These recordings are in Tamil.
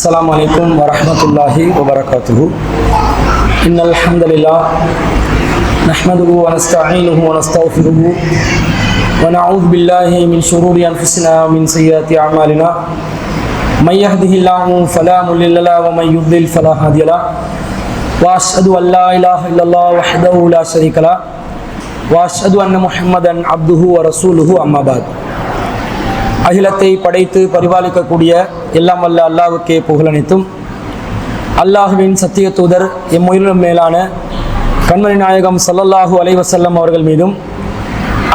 السلام عليكم ورحمة الله وبركاته. إن الحمد لله نحمده ونستعينه ونستغفره ونعوذ بالله من شرور أنفسنا ومن سيئات أعمالنا. من يهده الله فلا مضل له ومن يضلل فلا هادي له. وأشهد أن لا إله إلا الله وحده لا شريك له وأشهد أن محمدا عبده ورسوله أما بعد. அகிலத்தை படைத்து பரிபாலிக்கக்கூடிய எல்லாம் வல்ல அல்லாஹ்வுக்கே புகழனைத்தும். அல்லாஹ்வின் சத்திய தூதர் எம்முயிரிலும் மேலான கண்மணி நாயகம் ஸல்லல்லாஹு அலைஹி வஸல்லம் அவர்கள் மீதும்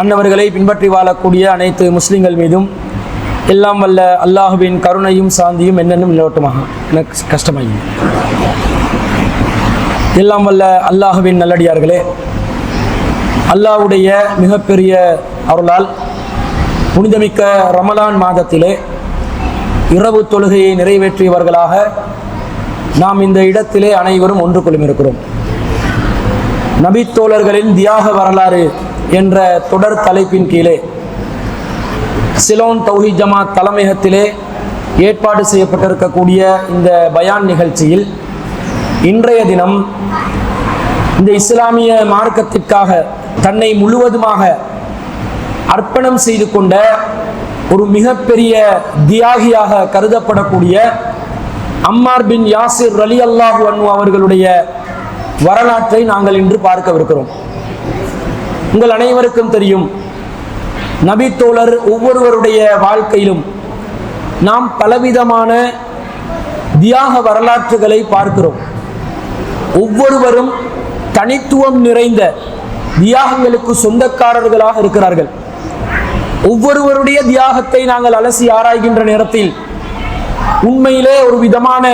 அன்னவர்களை பின்பற்றி வாழக்கூடிய அனைத்து முஸ்லிம்கள் மீதும் எல்லாம் வல்ல அல்லாஹ்வின் கருணையும் சாந்தியும் என்னென்னும் நிலவட்டமாக. எனக்கு கஷ்டமாகும். எல்லாம் வல்ல அல்லாஹ்வின் நல்லடியார்களே, அல்லாஹ்வுடைய மிகப்பெரிய அருளால் புனிதமிக்க ரமலான் மாதத்திலே இரவு தொழுகையை நிறைவேற்றியவர்களாக நாம் இந்த இடத்திலே அனைவரும் ஒன்று கொள்ளுமிருக்கிறோம். நபித்தோழர்களின் தியாக வரலாறு என்ற தொடர் தலைப்பின் கீழே சிலோன் தௌஹீத் ஜமாத் தலைமையகத்திலே ஏற்பாடு செய்யப்பட்டிருக்கக்கூடிய இந்த பயான் நிகழ்ச்சியில் இன்றைய தினம் இந்த இஸ்லாமிய மார்க்கத்திற்காக தன்னை முழுவதுமாக அர்ப்பணம் செய்து கொண்ட ஒரு மிகப்பெரிய தியாகியாக கருதப்படக்கூடிய அம்மார் பின் யாசிர் ரலியல்லாஹு அன்ஹு அவர்களுடைய வரலாற்றை நாங்கள் இன்று பார்க்கவிருக்கிறோம். உங்கள் அனைவருக்கும் தெரியும், நபித்தோழர் ஒவ்வொருவருடைய வாழ்க்கையிலும் நாம் பலவிதமான தியாக வரலாற்றுகளை பார்க்கிறோம். ஒவ்வொருவரும் தனித்துவம் நிறைந்த தியாகங்களுக்கு சொந்தக்காரர்களாக இருக்கிறார்கள். ஒவ்வொருவருடைய தியாகத்தை நாங்கள் அலசி ஆராய்கின்ற நேரத்தில் உண்மையிலே ஒரு விதமான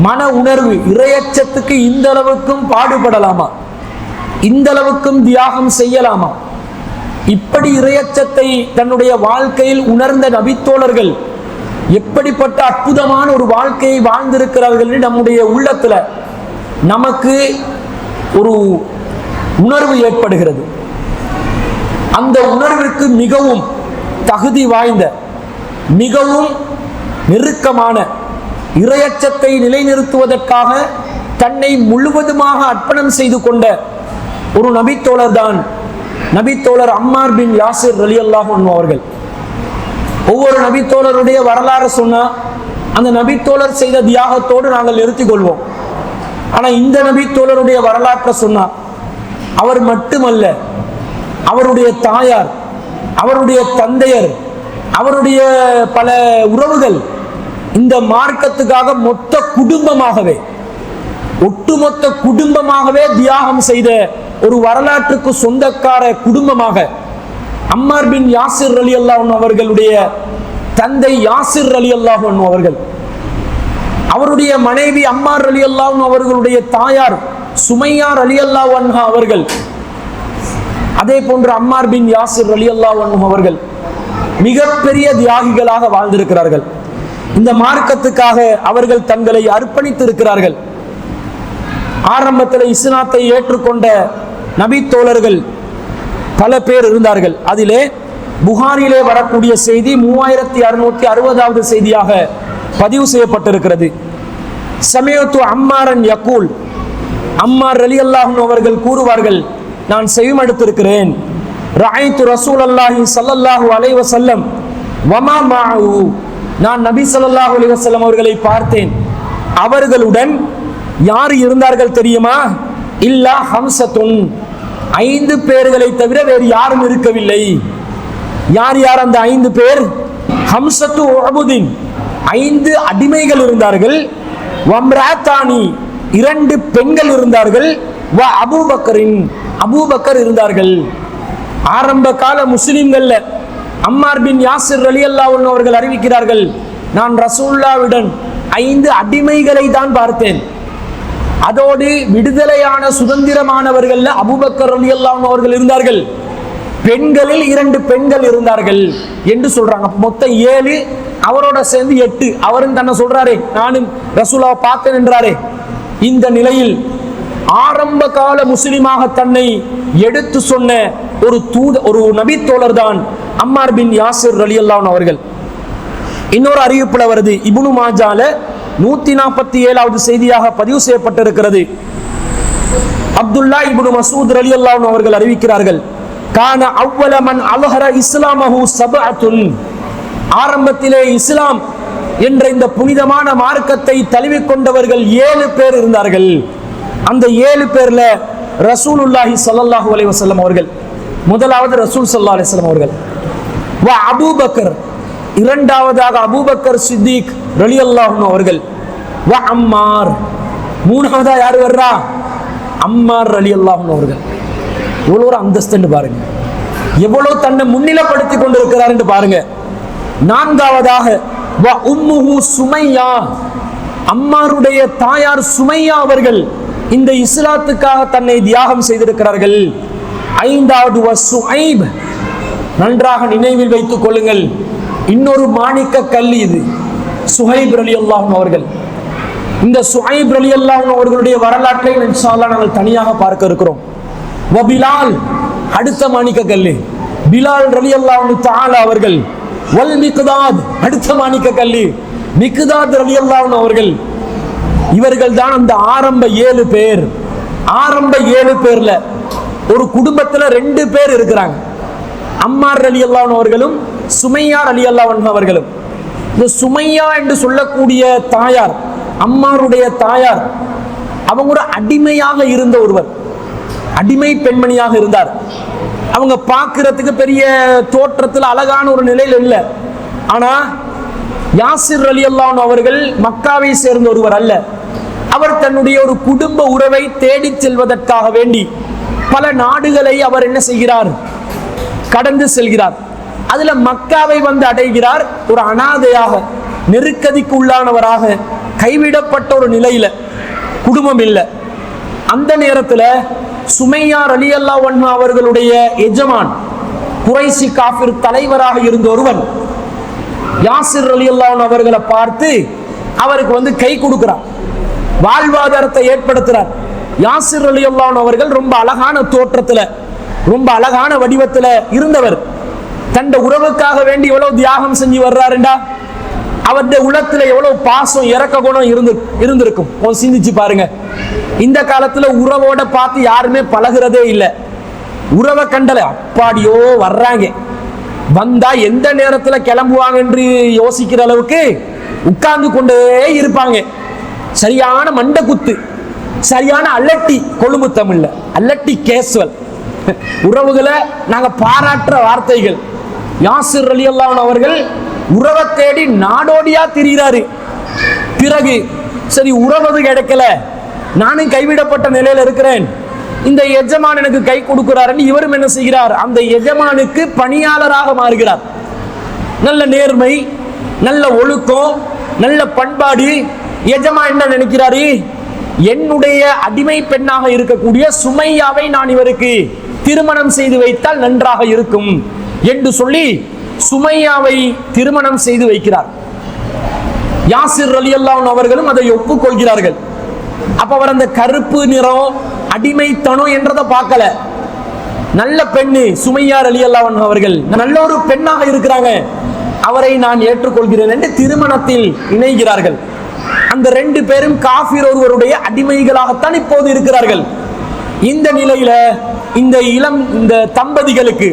மன உணர்வு, இறையச்சத்துக்கு இந்த அளவுக்கும் பாடுபடலாமா, இந்த அளவுக்கும் தியாகம் செய்யலாமா, இப்படி இறையச்சத்தை தன்னுடைய வாழ்க்கையில் உணர்ந்த நபித்தோழர்கள் எப்படிப்பட்ட அற்புதமான ஒரு வாழ்க்கையை வாழ்ந்திருக்கிறார்கள் நம்முடைய உள்ளத்துல நமக்கு ஒரு உணர்வு ஏற்படுகிறது. அந்த உணர்விற்கு மிகவும் தகுதி வாய்ந்த, மிகவும் நெருக்கமான, இறையச்சத்தை நிலைநிறுத்துவதற்காக தன்னை முழுவதுமாக அர்ப்பணம் செய்து கொண்ட ஒரு நபித்தோழர் தான் நபித்தோழர் அம்மார் பின் யாசிர் ரலியல்லாஹு அன்ஹு அவர்கள். ஒவ்வொரு நபித்தோழருடைய வரலாறு சொன்னா அந்த நபித்தோழர் செய்த தியாகத்தோடு நாங்கள் நிறுத்திக் கொள்வோம். ஆனா இந்த நபித்தோழருடைய வரலாற்றை சொன்னா அவர் மட்டுமல்ல, அவருடைய தாயார், அவருடைய தந்தையர், அவருடைய பல உறவுகள் இந்த மார்க்கத்துக்காக மொத்த குடும்பமாகவே, ஒட்டுமொத்த குடும்பமாகவே தியாகம் செய்த ஒரு வரலாற்றுக்கு சொந்தக்கார குடும்பமாக அம்மார் பின் யாசிர் ரலியல்லாஹு அன்ஹு அவர்களுடைய தந்தை யாசிர் ரலியல்லாஹு அன்ஹு அவர்கள், அவருடைய மனைவி அம்மார் ரலியல்லாஹு அன்ஹு அவர்களுடைய தாயார் சுமையா ரலியல்லாஹு அன்ஹா அவர்கள், அதே போன்று அம்மார் பின் யாசிர் ரலியல்லாஹு அன்ஹு அவர்கள் மிகப்பெரிய தியாகிகளாக வாழ்ந்திருக்கிறார்கள். இந்த மார்க்கத்துக்காக அவர்கள் தங்களை அர்ப்பணித்து இருக்கிறார்கள். ஆரம்பத்தில் இஸ்லாத்தை ஏற்றுக்கொண்ட நபித்தோழர்கள் பல பேர் இருந்தார்கள். அதிலே புகாரிலே வரக்கூடிய செய்தி 3660வது செய்தியாக பதிவு செய்யப்பட்டிருக்கிறது. சமயத்து அம்மாரன் யகூல், அம்மார் ரலியல்லாஹு அன்ஹு அவர்கள் கூறுவார்கள், நான் செவிமடுத்திருக்கிறேன், ரஅய்து ரசூலல்லாஹி ஸல்லல்லாஹு அலைஹி வஸல்லம் வமா மஅஹு, நான் நபி ஸல்லல்லாஹு அலைஹி வஸல்லம் அவர்களை பார்த்தேன், அவர்களுடன் யார் இருந்தார்கள் தெரியுமா? இல்லா ஹம்சத்துன், 5 பேர்களை தவிர வேறு யாரும் இருக்கவில்லை. யார் யார் அந்த 5 பேர்? ஹம்சத்து உபுதின், 5 அடிமைகள் இருந்தார்கள். வம்ராத்தானி, 2 பெண்கள் இருந்தார்கள். வ அபூபக்கரின், அபூபக்கர் இருந்தார்கள். ஆரம்ப கால முஸ்லிம்கள்ல அம்மார் பின் யாசிர் ரலியல்லாஹு அன்ஹு அவர்கள் அறிவிக்கிறார்கள், நான் ரசூலுல்லாஹ்விடம் 5 அடிமைகளை தான் பார்த்தேன். அதோடு விடுதலையான சுதந்திரமானவர்கள் அபூபக்கர் ரலியல்லாஹு அன்ஹு அவர்கள் இருந்தார்கள். பெண்களில் 2 பெண்கள் இருந்தார்கள் என்று சொல்றாங்க. மொத்தம் 7, அவரோட சேர்ந்து 8. அவரும் தன்னை சொல்றாரே, நானும் ரசூலுல்லாஹ் பார்த்தேன் என்றாரே. இந்த நிலையில் ஆரம்ப கால முஸ்லிமாக தன்னை எடுத்து சொன்ன ஒரு நபித்தோழர் தான் அம்மார் பின் யாசிர் ரலியல்லாஹு அன்ஹு அவர்கள். இன்னொரு அறிவிப்புல வருது, இப்னு மாஜால 147வது செய்தியாக பதிவு செய்யப்பட்டிருக்கிறது. அப்துல்லா இப்னு மஸ்ஊத் ரலியல்லாஹு அன்ஹு அவர்கள் அறிவிக்கிறார்கள், கான அவ்வல மன் அல்ஹர இஸ்லாமஹு சபஅத்துன், ஆரம்பத்திலே இஸ்லாம் என்ற இந்த புனிதமான மார்க்கத்தை தழுவிக்கொண்டவர்கள் 7 பேர் இருந்தார்கள். அந்த 7 பேர்ல ரசூலுல்லாஹி ஸல்லல்லாஹு அலைஹி வஸல்லம் அவர்கள், முதலாவது ரசூல் ஸல்லல்லாஹு அலைஹி வஸல்லம் அவர்கள், வ அபூபக்கர், இரண்டாவதாக அபூபக்கர் சித்திக் ரலியல்லாஹு அன்ஹு அவர்கள், வ அம்மார், மூணாவதா யார் வர்றா? அம்மார் ரலியல்லாஹு அன்ஹு அவர்கள். எவ்வளவு ஒரு அந்தஸ்து பாருங்க, எவ்வளவு தன்னை முன்னிலைப்படுத்தி கொண்டிருக்கிறார் என்று பாருங்க. நான்காவதாக வ உம்முஹு சுமையா, அம்மாருடைய தாயார் சுமையா அவர்கள் இந்த இஸ்லாத்துக்காக தன்னை தியாகம் செய்திருக்கிறார்கள். ஐந்தாவது வ சுஐப், நன்றாக நினைவில் வைத்துக் கொள்ளுங்கள், இன்னொரு மாணிக்க கல் இது, சுஹைப் ரலியல்லாஹு அன்ஹு அவர்கள். இந்த சுஹைப் ரலியல்லாஹு அன்ஹு அவர்களுடைய வரலாற்றை இன்ஷா அல்லாஹ் நாங்கள் தனியாக பார்க்க இருக்கிறோம். வ பிலால், அடுத்த மாணிக்க கல்லு பிலால் ரலியல்லாஹு அன்ஹு தஆலா அவர்கள். வல் மிக்தாத், அடுத்த மாணிக்க கல்லு மிக்தாத் ரலியல்லாஹு அன்ஹு அவர்கள். இவர்கள் தான் அந்த ஆரம்ப 7 பேர். ஆரம்ப 7 பேர்ல ஒரு குடும்பத்துல 2 பேர் இருக்கிறாங்க, அம்மார் ரலியல்லாஹு அன்ஹு அவர்களும் சுமையா ரலியல்லாஹு அன்ஹு அவர்களும். இந்த சுமையா என்று சொல்லக்கூடிய தாயார், அம்மாருடைய தாயார், அவங்க ஒரு அடிமையாக இருந்த ஒருவர், அடிமை பெண்மணியாக இருந்தார். அவங்க பார்க்கிறதுக்கு பெரிய தோற்றத்தில் அழகான ஒரு நிலையில் இல்லை. ஆனா யாசிர் ரலியல்லாஹு அன்ஹு அவர்கள் மக்காவை சேர்ந்த ஒருவர் அல்ல. அவர் தன்னுடைய ஒரு குடும்ப உறவை தேடிச் செல்வதற்காக வேண்டி பல நாடுகளை அவர் என்ன செய்கிறார்? கடந்து செல்கிறார். அதுல மக்காவை வந்து அடைகிறார். ஒரு அனாதையாக, நெருக்கடிக்கு உள்ளானவராக, கைவிடப்பட்ட ஒரு நிலையில, குடும்பம் இல்லை. அந்த நேரத்தில் சுமையா ரலியல்லாஹு அன்ஹு அவர்களுடைய எஜமான், குறைசி காஃபிர் தலைவராக இருந்த ஒருவன் யாசிர் ரலியல்லாஹு அன்ஹு அவர்களை பார்த்து அவருக்கு வந்து கை கொடுக்கிறார், வாழ்வாதாரத்தை ஏற்படுத்துறார். யாசிர் ரலியல்லாஹு அன்ஹு அவர்கள் ரொம்ப அழகான தோற்றத்துல, ரொம்ப அழகான வடிவத்துல இருந்தவர். தன் உறவுக்காக வேண்டி எவ்வளவு தியாகம் செஞ்சு வர்றாருண்டா, அவருடைய உள்ளத்துல எவ்வளவு பாசம் இறக்க குணம் இருந்திருக்கும். சிந்திச்சு பாருங்க. இந்த காலத்துல உறவோட பார்த்து யாருமே பழகிறதே இல்லை. உறவை கண்டல அப்பாடியோ வர்றாங்க, வந்தா எந்த நேரத்துல கிளம்புவாங்க என்று யோசிக்கிற அளவுக்கு உட்கார்ந்து கொண்டே இருப்பாங்க. சரியான மண்டை குத்து, சரியான அல்லட்டி, கொழும்பு தமிழ்ல அல்லட்டி கேசுவல் உறவுகளை நாங்க பாராட்டுற வார்த்தைகள். யாசிர் ரலியல்லாஹு அன்ஹு அவர்கள் உறவை தேடி நாடோடியா திரிகிறாரு. பிறகு சரி உறவது கிடைக்கல, நானும் கைவிடப்பட்ட நிலையில இருக்கிறேன், இந்த எஜமான் எனக்கு கை கொடுக்கிறாருன்னு இவரும் என்ன செய்கிறார்? அந்த எஜமானுக்கு பணியாளராக மாறுகிறார். நல்ல நேர்மை, நல்ல ஒழுக்கம், நல்ல பண்பாடு. எஜமான் என்ன நினைக்கிறாரு? என்னுடைய அடிமை பெண்ணாக இருக்கக்கூடிய சுமையாவை நான் இவருக்கு திருமணம் செய்து வைத்தால் நன்றாக இருக்கும் என்று சொல்லி சுமையாவை திருமணம் செய்து வைக்கிறார். யாசிர் ரலியல்லாஹு அன்ஹு அவர்களும் அதை ஒப்புக்கொள்கிறார்கள். அப்ப அவர் அந்த கருப்பு நிறம், அடிமைத்தனம் என்றதை பார்க்கல. நல்ல பெண்ணு சுமையா ரலியல்லாஹு அன்ஹு அவர்கள், நல்ல ஒரு பெண்ணாக இருக்கிறாங்க, அவரை நான் ஏற்றுக்கொள்கிறேன் என்று திருமணத்தில் இணைகிறார்கள். அந்த 2 பேரும் காஃபிர் ஒருவருடைய அடிமைகளாகத்தான் இப்போது இருக்கிறார்கள். இந்த நிலையில இந்த தம்பதிகளுக்கு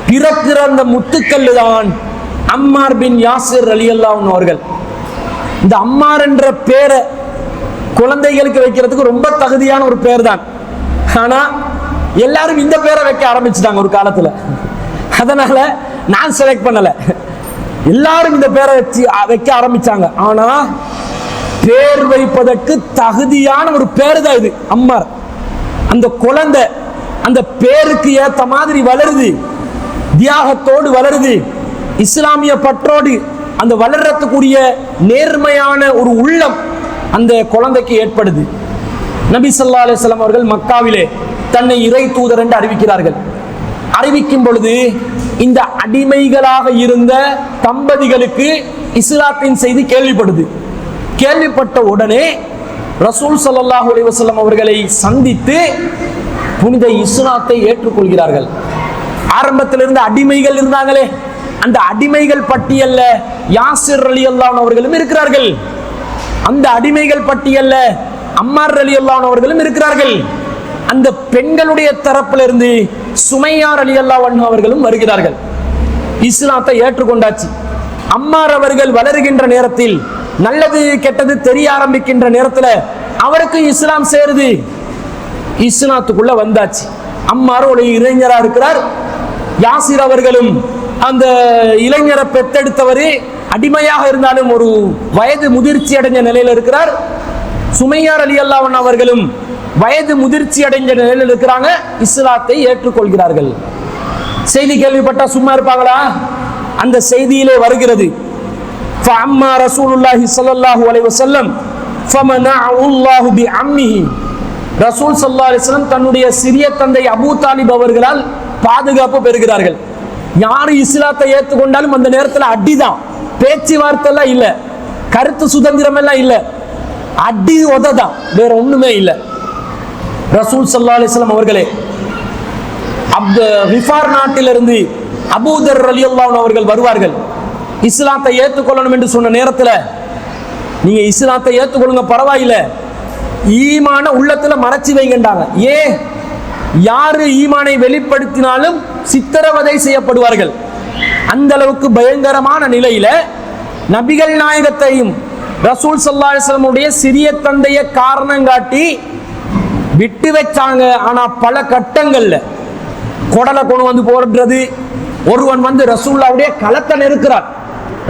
பிறக்கிற அந்த முத்துக்கல்லு தான் அம்மார் பின் யாசிர் ரலியல்லாஹு அன்ஹு அவர்கள். இந்த அம்மார் என்ற பேரை குழந்தைகளுக்கு வைக்கிறதுக்கு ரொம்ப தகுதியான ஒரு பேர் தான். ஆனா எல்லாரும் இந்த பேரை வைக்க ஆரம்பிச்சுட்டாங்க ஒரு காலத்துல. அதனால நான் செலக்ட் பண்ணல, எல்லாரும் இந்த பேரை வைக்க ஆரம்பிச்சாங்க. ஆனா பேர் வைப்பதற்கு தகுதியான ஒரு பேர் தான் இது, அம்மார். அந்த குழந்தை அந்த பேருக்கு ஏத்த மாதிரி வளருது, தியாகத்தோடு வளருது, இஸ்லாமிய பற்றோடு அந்த வளர்றதுக்குரிய நேர்மையான ஒரு உள்ளம் அந்த குழந்தைக்கு ஏற்படுது. நபி ஸல்லல்லாஹு அலைஹி வஸல்லம் அவர்கள் மக்காவிலே தன்னை இறை தூதர் என்று அறிவிக்கிறார்கள். அறிவிக்கும் பொழுது இந்த அடிமைகளாக இருந்த தம்பதிகளுக்கு இஸ்லாத்தின் செய்தி கேள்விப்படுது. கேள்விப்பட்ட உடனே ரசூல் ஸல்லல்லாஹு அலைஹி வஸல்லம் அவர்களை சந்தித்து புனித இஸ்லாத்தை ஏற்றுக்கொள்கிறார்கள். ஆரம்பத்தில் இருந்த அடிமைகள் இருந்தாங்களே, அந்த அடிமைகள் பட்டியல்ல யாசிர் ரலியல்லாஹு அவர்களும் இருக்கிறார்கள். அந்த அடிமைகள் பட்டியல்ல அம்மார் ரலியல்லாஹு அவர்களும் இருக்கிறார்கள். அந்த பெண்களுடைய தரப்பிலிருந்து சுமையா ரலியல்லாஹு அவர்களும் வருகிறார்கள். இஸ்லாத்தை ஏற்றுக்கொண்டாச்சு. அம்மார் அவர்கள் வளருகின்ற நேரத்தில், நல்லது கெட்டது தெரிய ஆரம்பிக்கின்ற நேரத்தில் அவருக்கு இஸ்லாம் சேருது. இஸ்லாத்துக்குள்ள வந்தாச்சு. அம்மார் ஒரு இளைஞரா இருக்கிறார். யாசிர் அவர்களும் அந்த இளைஞரை பெத்தெடுத்தவர் அடிமையாக இருந்தாலும் ஒரு வயது முதிர்ச்சி அடைஞ்ச நிலையில் இருக்கிறார். சுமையா ரலியல்லாஹு அவர்களும் வயது முதிர்ச்சி அடைஞ்ச நிலையில் இருக்கிறாங்க. இஸ்லாத்தை ஏற்றுக்கொள்கிறார்கள். செய்தி கேள்விப்பட்டா சும்மா இருப்பாங்களா? அந்த செய்தியிலே வருகிறது, ஃபஅம்மா ரசூலுல்லாஹி ஸல்லல்லாஹு அலைஹி வஸல்லம் ஃபமனஅஹு அல்லாஹு பிஅம்மிஹி. ரசூல் ஸல்லல்லாஹு அலைஹி வஸல்லம் தன்னுடைய சிறிய தந்தை அபூ தாலிப் அவர்களால் பாதுகாப்பு பெறுகிறார்கள். யாரு இஸ்லாத்தை ஏற்றுக்கொண்டாலும் அந்த நேரத்தில் அடிதான், பேச்சுவார்த்தை எல்லாம் இல்ல, கருத்து சுதந்திரம் எல்லாம் இல்ல, அடி உததான், வேற ஒண்ணுமே இல்ல. ரசூல் ஸல்லல்லாஹு அலைஹி வஸல்லம் அவர்களே கிஃபார் நாட்டிலிருந்து அபூதர் ரலியல்லாஹு அவர்கள் வருவார்கள். இஸ்லாத்தை ஏற்றுக்கொள்ளணும் என்று சொன்ன நேரத்தில், நீங்க இஸ்லாத்தை ஏற்றுக்கொள்ளுங்க பரவாயில்லை, ஈமான உள்ளத்துல மறைச்சு வைங்கண்டாங்க. யாரு ஈமானை வெளிப்படுத்தினாலும் சித்திரவதை செய்யப்படுவார்கள். அந்த அளவுக்கு பயங்கரமான நிலையில நபிகள் நாயகத்தையும் ரசூல் ஸல்லல்லாஹு அலைஹி வஸல்லம் உடைய சிறிய தந்தையை காரணம் காட்டி விட்டு வச்சாங்க. ஆனா பல கட்டங்கள்ல கொடலை கொண்டு வந்து போடுறது, ஒருவன் வந்து ரசூலுல்லாஹ்வுடைய களத்தை நெருக்கிறார்.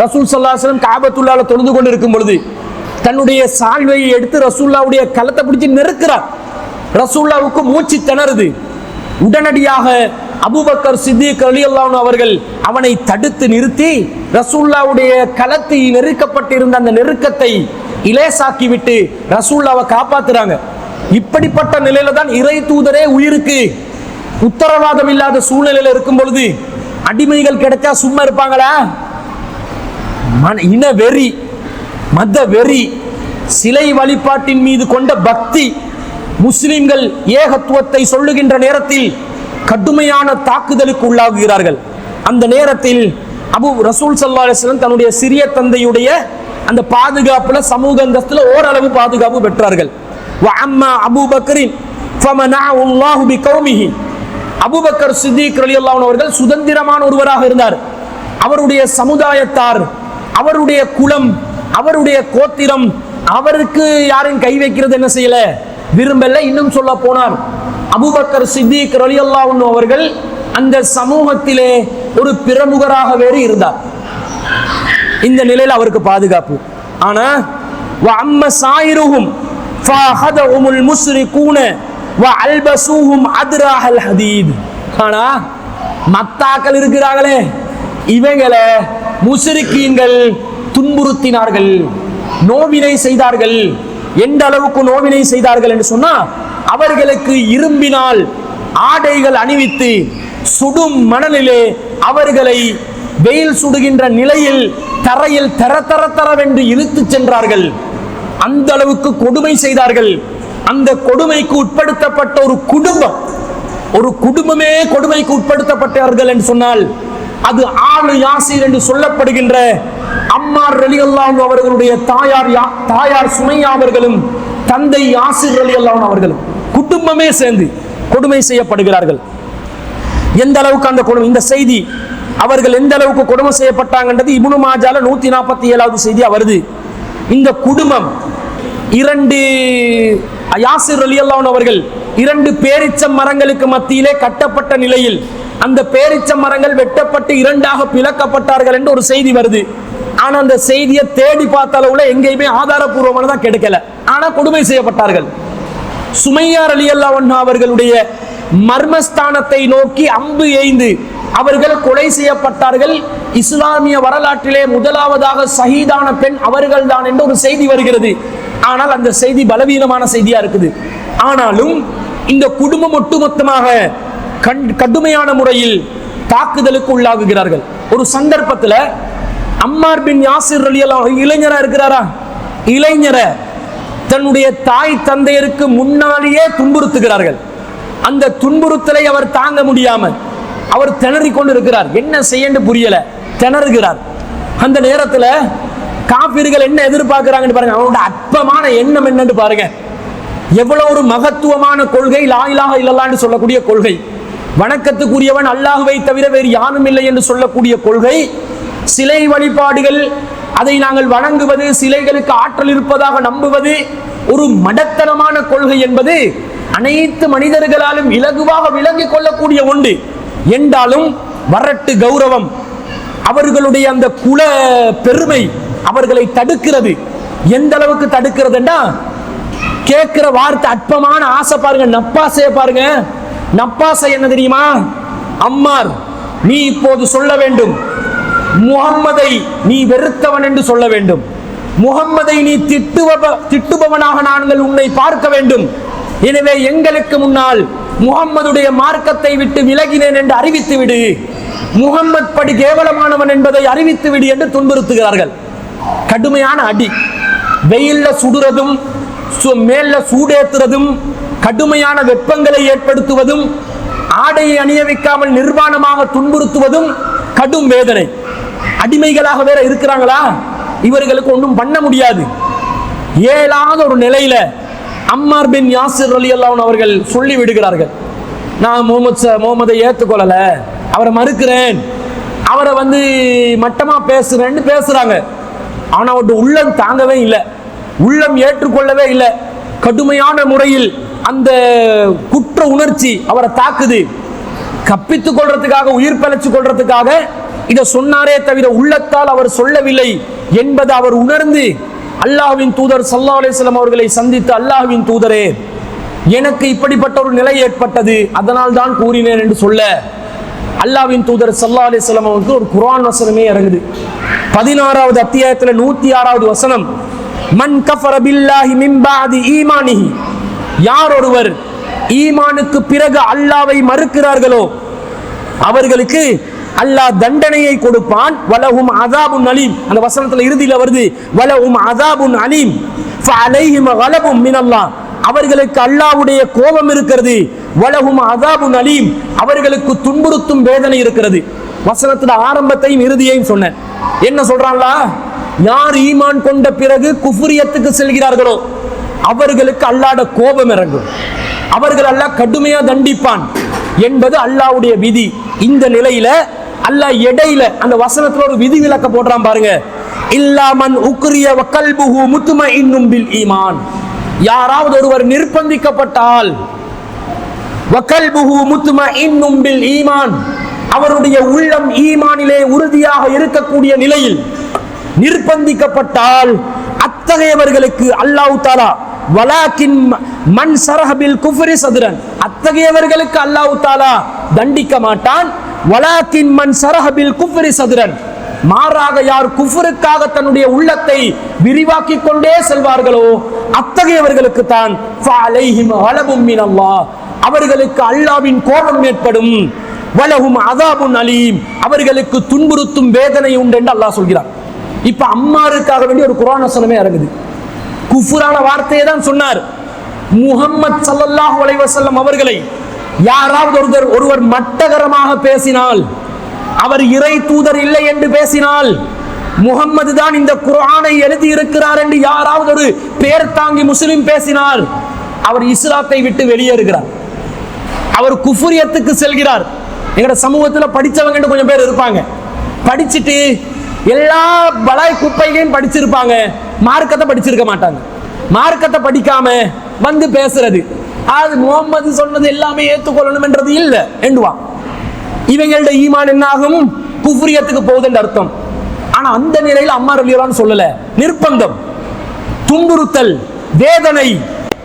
ரசூல் ஸல்லல்லாஹு அலைஹி வஸல்லம் காபத்துல்லாஹ்ல தொழுது கொண்டு இருக்கும் பொழுது தன்னுடைய சால்வையை எடுத்து ரசூலுல்லாஹ்வுடைய களத்தை பிடிச்சு நெருக்கிறார். ரசூலுல்லாஹ்வுக்கு மூச்சு திணறுது. உடனடியாக அபூபக்கர் சித்திக் ரலியல்லாஹு அவர்கள் அவனை தடுத்து நிறுத்தி ரசூலுல்லாஹ்வுடைய களத்தில் நெருக்கப்பட்டிருந்த அந்த நெருக்கத்தை இலேசாக்கி விட்டு ரசூலுல்லாஹ்வை காப்பாத்துறாங்க. இப்படிப்பட்ட நிலையில தான் இறை தூதரே உயிருக்கு உத்தரவாதம் இல்லாத சூழ்நிலையில இருக்கும் பொழுது அடிமைகள் கிடைச்சா சும்மா இருப்பாங்களா? இன வெறி, மத வெறி, சிலை வழிபாட்டின் மீது கொண்ட பக்தி, முஸ்லிம்கள் ஏகத்துவத்தை சொல்லுகின்ற நேரத்தில் கடுமையான தாக்குதலுக்கு உள்ளாகுகிறார்கள். அந்த நேரத்தில் ரசூல் ஸல்லல்லாஹு அலைஹி வஸல்லம் தன்னுடைய சிறிய தந்தையுடைய அந்த பாதுகாப்புல சமூக அந்தஸ்துல ஓரளவு பாதுகாப்பு பெற்றார்கள். வஅம்மா அபூபக்கரின் ஃபமனஅஹு அல்லாஹு பிகௌமிஹி. அபூபக்கர் சித்திக் ரலியல்லாஹு அவர்கள் சுதந்திரமான ஒருவராக இருந்தார். அவருடைய சமுதாயத்தார், அவருடைய குலம், அவருடைய கோத்திரம் அவருக்கு யாரும் கை வைக்கிறது என்ன செய்யல, விரும்பல. இன்னும் சொல்ல போனார், அபூபக்கர் சித்திக் ரலியல்லாஹு அவர்கள் அந்த சமூகத்திலே ஒரு பிரமுகராக வேறு இருந்தார். இந்த நிலையில் அவருக்கு பாதுகாப்பு. ஆனா வஅம்ம சாயிருஹும் ஃபஅஹதஹுமுல் முஸ்ரிகூன வஅல்பஸூஹும் அத்ராஹல் ஹதீத். ஆனா மத்தாக்கள் இருக்கிறாங்களே, இவங்களை முஸ்ரிக்கீன்கள் துன்புறுத்தினார்கள், நோவினை செய்தார்கள். எந்த அளவுக்கு நோவினை செய்தார்கள் என்று சொன்னா, அவர்களுக்கு இரும்பினால் ஆடைகள் அணிவித்து சுடும் மணலிலே அவர்களை வெயில் சுடுகின்ற நிலையில் தரையில் தர தர தரவென்று இழுத்து சென்றார்கள். அந்த அளவுக்கு கொடுமை செய்தார்கள். அந்த கொடுமைக்கு உட்படுத்தப்பட்ட ஒரு குடும்பமே கொடுமைக்கு உட்படுத்தப்பட்டார்கள் என்று சொன்னால் அது ஆளு யாசிர் என்று சொல்லப்படுகின்ற அம்மார் ரலியல்லாஹு அவர்களுடைய தாயார் சுமையா அவர்களும் தந்தை யாசிர் ரலியல்லாஹு அவர்களும் குடும்பமே சேர்ந்து கொடுமை செய்யப்படுகிறார்கள். எந்த அளவுக்கு அந்த கொடுமை, இந்த செய்தி அவர்கள் எந்த அளவுக்கு கொடுமை செய்யப்பட்டாங்கன்றது இப்னு மாஜால 147வது செய்தியா வருது. இந்த குடும்பம் இரண்டு யாசிர் ரலியல்லாஹு அவர்கள் இரண்டு பேரிச்ச மரங்களுக்கு மத்தியிலே கட்டப்பட்ட நிலையில் அந்த பேரிச்ச மரங்கள் வெட்டப்பட்டு இரண்டாக பிளக்கப்பட்டார்கள் என்று ஒரு செய்தி வருது. ஆனா அந்த செய்தியை தேடி பார்த்த அளவுல எங்கேயுமே ஆதாரபூர்வமானதா கிடைக்கல. ஆனா கொடுமை செய்யப்பட்டார்கள். சுமையா ரலியல்லாஹு அன்ஹா அவர்களுடைய மர்மஸ்தானத்தை நோக்கி அம்பு எய்ந்து அவர்கள் கொலை செய்யப்பட்டார்கள். இஸ்லாமிய வரலாற்றிலே முதலாவதாக ஷஹீதான பெண் அவர்கள் தான் என்று ஒரு செய்தி வருகிறது. ஆனால் அந்த செய்தி பலவீனமான செய்தியா இருக்குது. ஆனாலும் இந்த குடும்பம் ஒட்டுமொத்தமாக கடுமையான முறையில் தாக்குதலுக்கு உள்ளாகுகிறார்கள். ஒரு சந்தர்ப்பத்தில் அம்மார் பின் யாசிர் ரலியல்லாஹு இளைஞரா இருக்கிறாரா, இளைஞரை தன்னுடைய தாய் தந்தையருக்கு முன்னாலேயே துன்புறுத்துகிறார்கள். அந்த துன்புறுத்தலை அவர் தாங்க முடியாமல் அவர் திணறி கொண்டு இருக்கிறார். என்ன செய்யன்னு புரியல. திணறுகிறார். அந்த நேரத்தில் காபிர்கள் என்ன எதிர்பார்க்கிறாங்கன்னு பாருங்க. அவனோட அற்பமான எண்ணம் என்னன்னு பாருங்க. எவ்வளவு ஒரு மகத்துவமான கொள்கை லா இலாஹ இல்லல்லாஹ்னு சொல்லக்கூடிய கொள்கை, வணக்கத்துக்குரியவன் அல்லாஹ்வை தவிர வேறு யாரும் இல்லை என்று சொல்லக்கூடிய கொள்கை, சிலை வழிபாடுகள், அதை நாங்கள் வணங்குவது, சிலைகளுக்கு ஆற்றல் இருப்பதாக நம்புவது ஒரு மடத்தனமான கொள்கை என்பது அனைத்து மனிதர்களாலும் இலகுவாக விளங்கிக் கொள்ளக்கூடிய ஒன்று என்றாலும் வரட்டு கௌரவம், அவர்களுடைய அந்த குல பெருமை அவர்களை தடுக்கிறது. எந்த அளவுக்கு தடுக்கிறதுன்னா, கேட்கிற வார்த்தை அற்பமான ஆசை பாருங்க. நப்பாசைய பாருங்க. நப்பாசை என்ன தெரியுமா? அம்மார், நீ இப்போது சொல்ல வேண்டும் முஹம்மதை நீ வெறுத்தவன் என்று சொல்ல வேண்டும். முஹம்மதை நீ திட்டுபவனாக நாங்கள் உன்னை பார்க்க வேண்டும். எனவே எங்களுக்கு முன்னால் முஹம்மதுடைய மார்க்கத்தை விட்டு விலகினேன் என்று அறிவித்து விடு, முஹம்மத் படி கேவலமானவன் என்பதை அறிவித்து விடு என்று துன்புறுத்துகிறார்கள். கடுமையான அடி, வெயில்ல சுடுறதும் மேல சூடேற்றுறதும், கடுமையான வெப்பங்களை ஏற்படுத்துவதும், ஆடையை அணிய வைக்காமல் நிர்வாணமாக துன்புறுத்துவதும் கடும் வேதனை. அடிமைகளாக வேற இருக்கிறாங்களா? இவர்களுக்கு ஒன்றும் பண்ண முடியாது. ஏழாவது ஒரு நிலையில அம்மார் பின் யாசிர் ரலியல்லாஹு அன்ஹு அவர்கள் சொல்லி விடுகிறார்கள், நான் முகமதை ஏற்றுக்கொள்ளல, அவரை மறுக்கிறேன், அவரை மட்டமா பேசுறேன்னு பேசுறாங்க. ஆனா அவருடைய உள்ளம் தாங்கவே இல்லை, உள்ளம் ஏற்றுக்கொள்ளவே இல்லை. கடுமையான முறையில் அந்த குற்ற உணர்ச்சி அவரை தாக்குது. கப்பித்துக் கொள்றதுக்காக, உயிர் பிழைச்சு கொள்றதுக்காக இதை சொன்னாரே தவிர உள்ளத்தால் அவர் சொல்லவில்லை என்பது அவர் உணர்ந்து அல்லாஹ்வின் தூதர் ஸல்லல்லாஹு அலைஹி வஸல்லம் அவர்களை சந்தித்து, அல்லாஹ்வின் தூதரே, எனக்கு இப்படிப்பட்ட ஒரு நிலை ஏற்பட்டது, அதனால் தான் கூறினேன் என்று சொல்ல அல்லாஹ்வின் தூதர் ஸல்லல்லாஹு அலைஹி வஸல்லம் அவருக்கு ஒரு குர்ஆன் வசனமே இறங்குது. 16வது அத்தியாயத்துல 106வது வசனம், மன் கஃபர பில்லாஹி மின் பஅதி ஈமானிஹி, யார் ஒருவர் ஈமானுக்கு பிறகு அல்லாஹ்வை மறுக்கிறார்களோ அவர்களுக்கு அல்லாஹ் தண்டனையை கொடுப்பான். வலஹும் அஸாபுன் அலீம், அந்த வசனத்துல இறுதியில வருது, வலஹும் அஸாபுன் அலீம் ஃபஅலைஹிம் கலபும் மினல்லாஹ், அவர்களுக்கு அல்லாஹ்வுடைய கோபம் இருக்கிறது. வலஹும் அஸாபுன் அலீம், அவர்களுக்கு துன்புறுத்தும் வேதனை இருக்கிறது. வசனத்துல ஆரம்பத்தையும் இறுதியையும் சொன்னேன். என்ன சொல்றாங்களா? யார் ஈமான் கொண்ட பிறகு குஃப்ரியத்துக்கு செல்கிறார்களோ அவர்களுக்கு அல்லாஹ்வுடைய கோபம் இறங்கும், அவர்கள் அல்லாஹ் கடுமையா தண்டிப்பான் என்பது அல்லாஹ்வுடைய விதி. இந்த நிலையில அல்லாஹ் இடையில அந்த வசனத்துல ஒரு விதி விலக்க போடுறான் பாருங்க, இல்லா மன் உக்ரிய வ கல்புஹு முத்மஇன்னும் பில் ஈமான், யாராவது ஒருவர் நிர்பந்திக்கப்பட்டால், வ கல்புஹு முத்மஇன்னும் பில் ஈமான், அவருடைய உள்ளம் ஈமானிலே உறுதியாக இருக்கக்கூடிய நிலையில் நிர்பந்திக்கப்பட்டால், அத்தகையவர்களுக்கு அல்லாஹ் தஆலா வலாக்கின் மன் சரஹபில் குஃப்ரி சதுரன், அத்தகையவர்களுக்கு அல்லாஹ் தஆலா தண்டிக்க மாட்டான். வலாக்கின் மன் சரஹபில் குஃப்ரி சதுரன், மாறாக யார் குஃப்ருக்காக தன்னுடைய உள்ளத்தை விரிவாக்கிக் கொண்டே செல்வார்களோ அத்தகையவர்களுக்கு தான் ஃபஅலைஹிம் கலபும் மினல்லாஹ், அவர்களுக்கு அல்லாஹ்வின் கோபம் ஏற்படும். வலஹும் அஸாபுன் அலீம், அவர்களுக்கு துன்புறுத்தும் வேதனை உண்டு என்று அல்லாஹ் சொல்கிறார். இப்ப அம்மாருக்காக வேண்டிய ஒரு குர்ஆன் வசனமே இறங்குது. குஃப்ரான வார்த்தையை தான் சொன்னார். முஹம்மது ஸல்லல்லாஹு அலைஹி வஸல்லம் அவர்களை யாராவது ஒருவர் மட்டகரமாக பேசினால், அவர் இறை தூதர் இல்லை என்று பேசினால், முஹம்மது தான் இந்த குர்ஆனை எழுதி இருக்கிறார் என்று யாராவது ஒரு பேர் தாங்கி முஸ்லிம் பேசினால், அவர் இஸ்லாத்தை விட்டு வெளியேறுகிறார், அவர் குஃப்ரியத்துக்கு செல்கிறார். எங்கட சமூகத்தில் படிச்சவங்க கொஞ்சம் பேர் இருப்பாங்க, படிச்சுட்டு எல்லா பலாய் குப்பைகளையும் படிச்சிருப்பாங்க, மார்க்கத்தை படிச்சிருக்க மாட்டாங்க. மார்க்கத்தை படிக்காம பேசுறது, அது முகம்மது சொன்னது எல்லாமே ஏற்றுக்கொள்ளணும் என்றது இல்லை என்றுவான். இவங்களோட ஈமான் என்ன ஆகும்? குஃப்ரியத்துக்கு போகுதுன்னு அர்த்தம். ஆனா அந்த நிலையில் அம்மார் ரலியல்லாஹு சொல்லல. நிர்பந்தம், துன்புறுத்தல், வேதனை,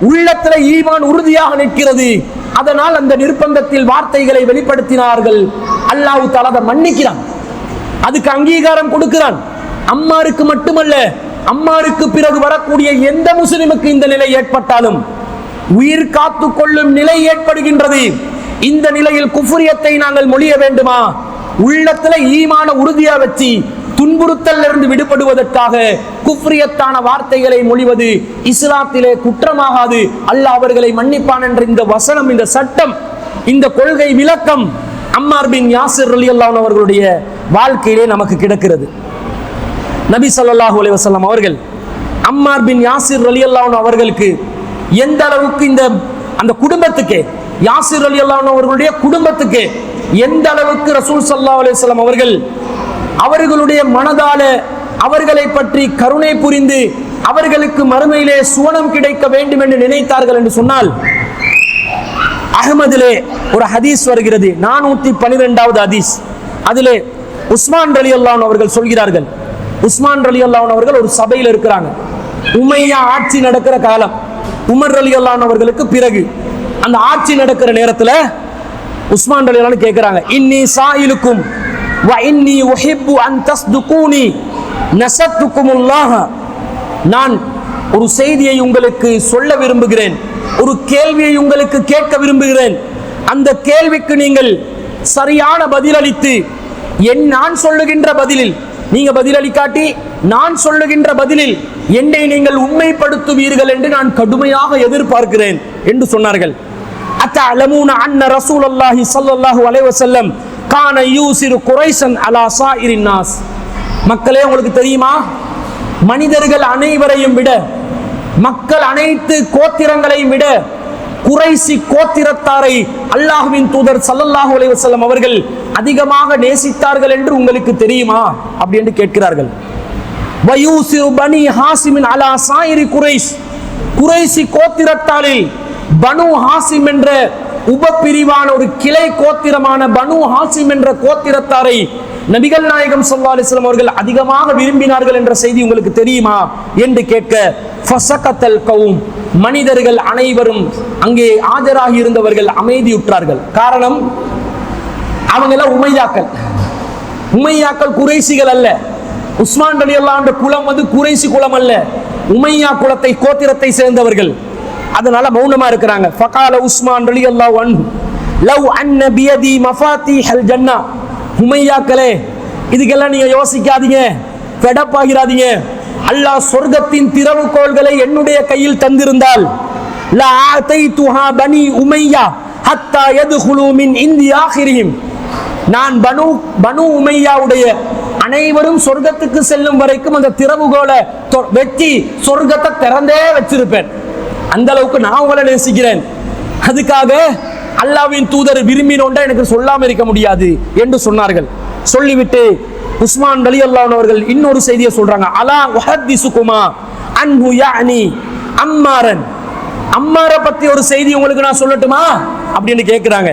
உள்ளத்துல ஈமான் உறுதியாக நிற்கிறது. அதனால் அந்த நிர்பந்தத்தில் வார்த்தைகளை வெளிப்படுத்தினார்கள். அல்லாஹ் தஆலா அதை மன்னிக்கிறான், அதுக்கு அங்கீகாரம் கொடுக்கிறான். அம்மாருக்கு மட்டுமல்ல, அம்மாருக்கு பிறகு வரக்கூடிய எந்த முஸ்லிமுக்கு இந்த நிலை ஏற்பட்டாலும் உயிர் காத்து கொள்ளும் நிலை ஏற்படுகின்றது. இந்த நிலையில் குஃப்ரியத்தை நாங்கள் மொழிய வேண்டுமா? உள்ளத்துல ஈமான உறுதியா வச்சு துன்புறுத்தல் இருந்து விடுபடுவதற்காக குஃப்ரியத்தான வார்த்தைகளை மொழிவது இஸ்லாத்திலே குற்றமாகாது. அல்லாஹ் அவர்களை மன்னிப்பான் என்ற இந்த வசனம், இந்த சட்டம், இந்த கொள்கை விளக்கம் அம்மார் பின் யாசிர் ரலியல்லாஹு அன்ஹு அவர்களுடைய வாழ்க்கையிலே நமக்கு கிடக்கிறது. நபி ஸல்லல்லாஹு அலைஹி வஸல்லம் அவர்கள் அம்மார் பின் யாசிர் ரலியல்லாஹு அன்ஹு அவர்களுக்கு எந்த அளவுக்கு அந்த குடும்பத்துக்கு, யாசிர் ரலியல்லாஹு அன்ஹு அவர்களுடைய குடும்பத்துக்கு எந்த அளவுக்கு ரசூல் ஸல்லல்லாஹு அலைஹி வஸல்லம் அவர்கள் அவர்களுடைய மனதால அவர்களை பற்றி கருணை புரிந்து அவர்களுக்கு மறுமையிலே சுவனம் கிடைக்க வேண்டும் என்று நினைத்தார்கள் என்று சொன்னால், அஹ்மதிலே ஒரு ஹதீஸ் வருகிறது, 412வது ஹதீஸ். அதிலே உஸ்மான் ரலியல்லாஹு அன்ஹு அவர்கள் சொல்கிறார்கள், உஸ்மான் ரலியல்லாஹு அன்ஹு அவர்கள் ஒரு சபையில் இருக்கிறாங்க. உமையா ஆட்சி நடக்கிற காலம், உமர் ரலியல்லாஹு அன்ஹு அவர்களுக்கு பிறகு அந்த ஆட்சி நடக்கிற நேரத்தில் உஸ்மான் ரலியல்லாஹு அன்ஹு கேட்கிறாங்க, இன்னி சாயிலுக்கும் வ இன்னி உஹிப்பு அன் தஸ்துகூனி நஸத்துகுமுல்லாஹ, நான் ஒரு செய்தியை உங்களுக்கு சொல்ல விரும்புகிறேன், ஒரு கேள்வியை உங்களுக்கு கேட்க விரும்புகிறேன். அந்த கேள்விக்கு நீங்கள் சரியான பதிலளித்து நான் சொல்லுகின்ற பதிலில் நீங்க பதிலளிக்காட்டி நான் சொல்லுகின்ற பதிலில் என்னை நீங்கள் உண்மைப்படுத்துவீர்கள் என்று நான் கடுமையாக எதிர்பார்க்கிறேன் என்று சொன்னார்கள். அத்தஅலமூன அன்ன ரசூலுல்லாஹி ஸல்லல்லாஹு அலைஹி வஸல்லம் கான யூசிரு குரைஷன் அலா ஸாயிரின் நாஸ். மக்களே, உங்களுக்கு தெரியுமா, மனிதர்கள் அனைவரையும் விட, மக்கள் அனைத்து கோத்திரங்களையும் விட குறைசி கோத்திரத்தாரை அல்லாஹ்வின் தூதர் ஸல்லல்லாஹு அலைஹி வஸல்லம் அவர்கள் அதிகமாக நேசித்தார்கள் என்று உங்களுக்கு தெரியுமா அப்படி என்று கேட்கிறார்கள். வயூசிரு பனி ஹாசிமின் அலா ஸாயிரி குரைஷ், குறைசி கோத்திரத்தாரில் பனு ஹாசிம் என்ற உபபிரிவான ஒரு கிளை கோத்திரமான பனு ஹாசிம் என்ற கோத்திரத்தாரை நபிகள் நாயகம் ஸல்லல்லாஹு அலைஹி வஸல்லம் அவர்கள் அதிகமாக விரும்பினார்கள் என்ற செய்தி உங்களுக்கு தெரியுமா என்று கேட்க, ஃபஸகத்தல் கௌம், மனிதர்கள் அனைவரும் அங்கே ஆஜராகி இருந்தவர்கள் அமைதியுற்றார்கள். காரணம், அவங்க எல்லாம் உமையாக்கள் குறைசிகள் அல்ல. உஸ்மான் ரலியல்லாஹு அன்ஹு குலம் குறைசி குலம் அல்ல, உமையா குலத்தை கோத்திரத்தை சேர்ந்தவர்கள். அதனால மௌனமா இருக்கிறாங்க. ஃபகால உஸ்மான் ரலியல்லாஹு அன்ஹு லவ் அன்ன பியதி மஃபாத்திஹல் ஜன்னா, உமையாக்களே இதுக்கெல்லாம் நீங்க யோசிக்காதீங்க, ஃபெடப்பாகிறாதீங்க. அல்லாஹ் சொர்க்கத்தின் திறவுகோல்களை என்னுடைய கையில் தந்திருந்தால் லா ஆதைதுஹா பனி உமையா ஹத்தா யதுகுலு மின் இந்தி ஆகிரிஹிம், நான் பனு உமையாவுடைய அனைவரும் சொர்க்கத்துக்கு செல்லும் வரைக்கும் அந்த திறவுகோலை வெட்டி சொர்க்கத்தை திறந்தே வச்சிருப்பேன். அந்த அளவுக்கு நான் உங்களை நேசிக்கிறேன். அதுக்காக அல்லாஹ்வின் தூதர் விரும்பினோண்டா எனக்கு சொல்லாம இருக்க முடியாது என்று சொன்னார்கள். சொல்லிவிட்டு உஸ்மான் ரலியல்லாஹு அன்ஹு அவர்கள் இன்னொரு செய்தியை சொல்றாங்க. அலா உஹத்திசுகுமா அன்ஹு யானி அம்மாரன், அம்மாரை பத்தி ஒரு செய்தி உங்களுக்கு நான் சொல்லட்டுமா அப்படின்னு கேட்கிறாங்க.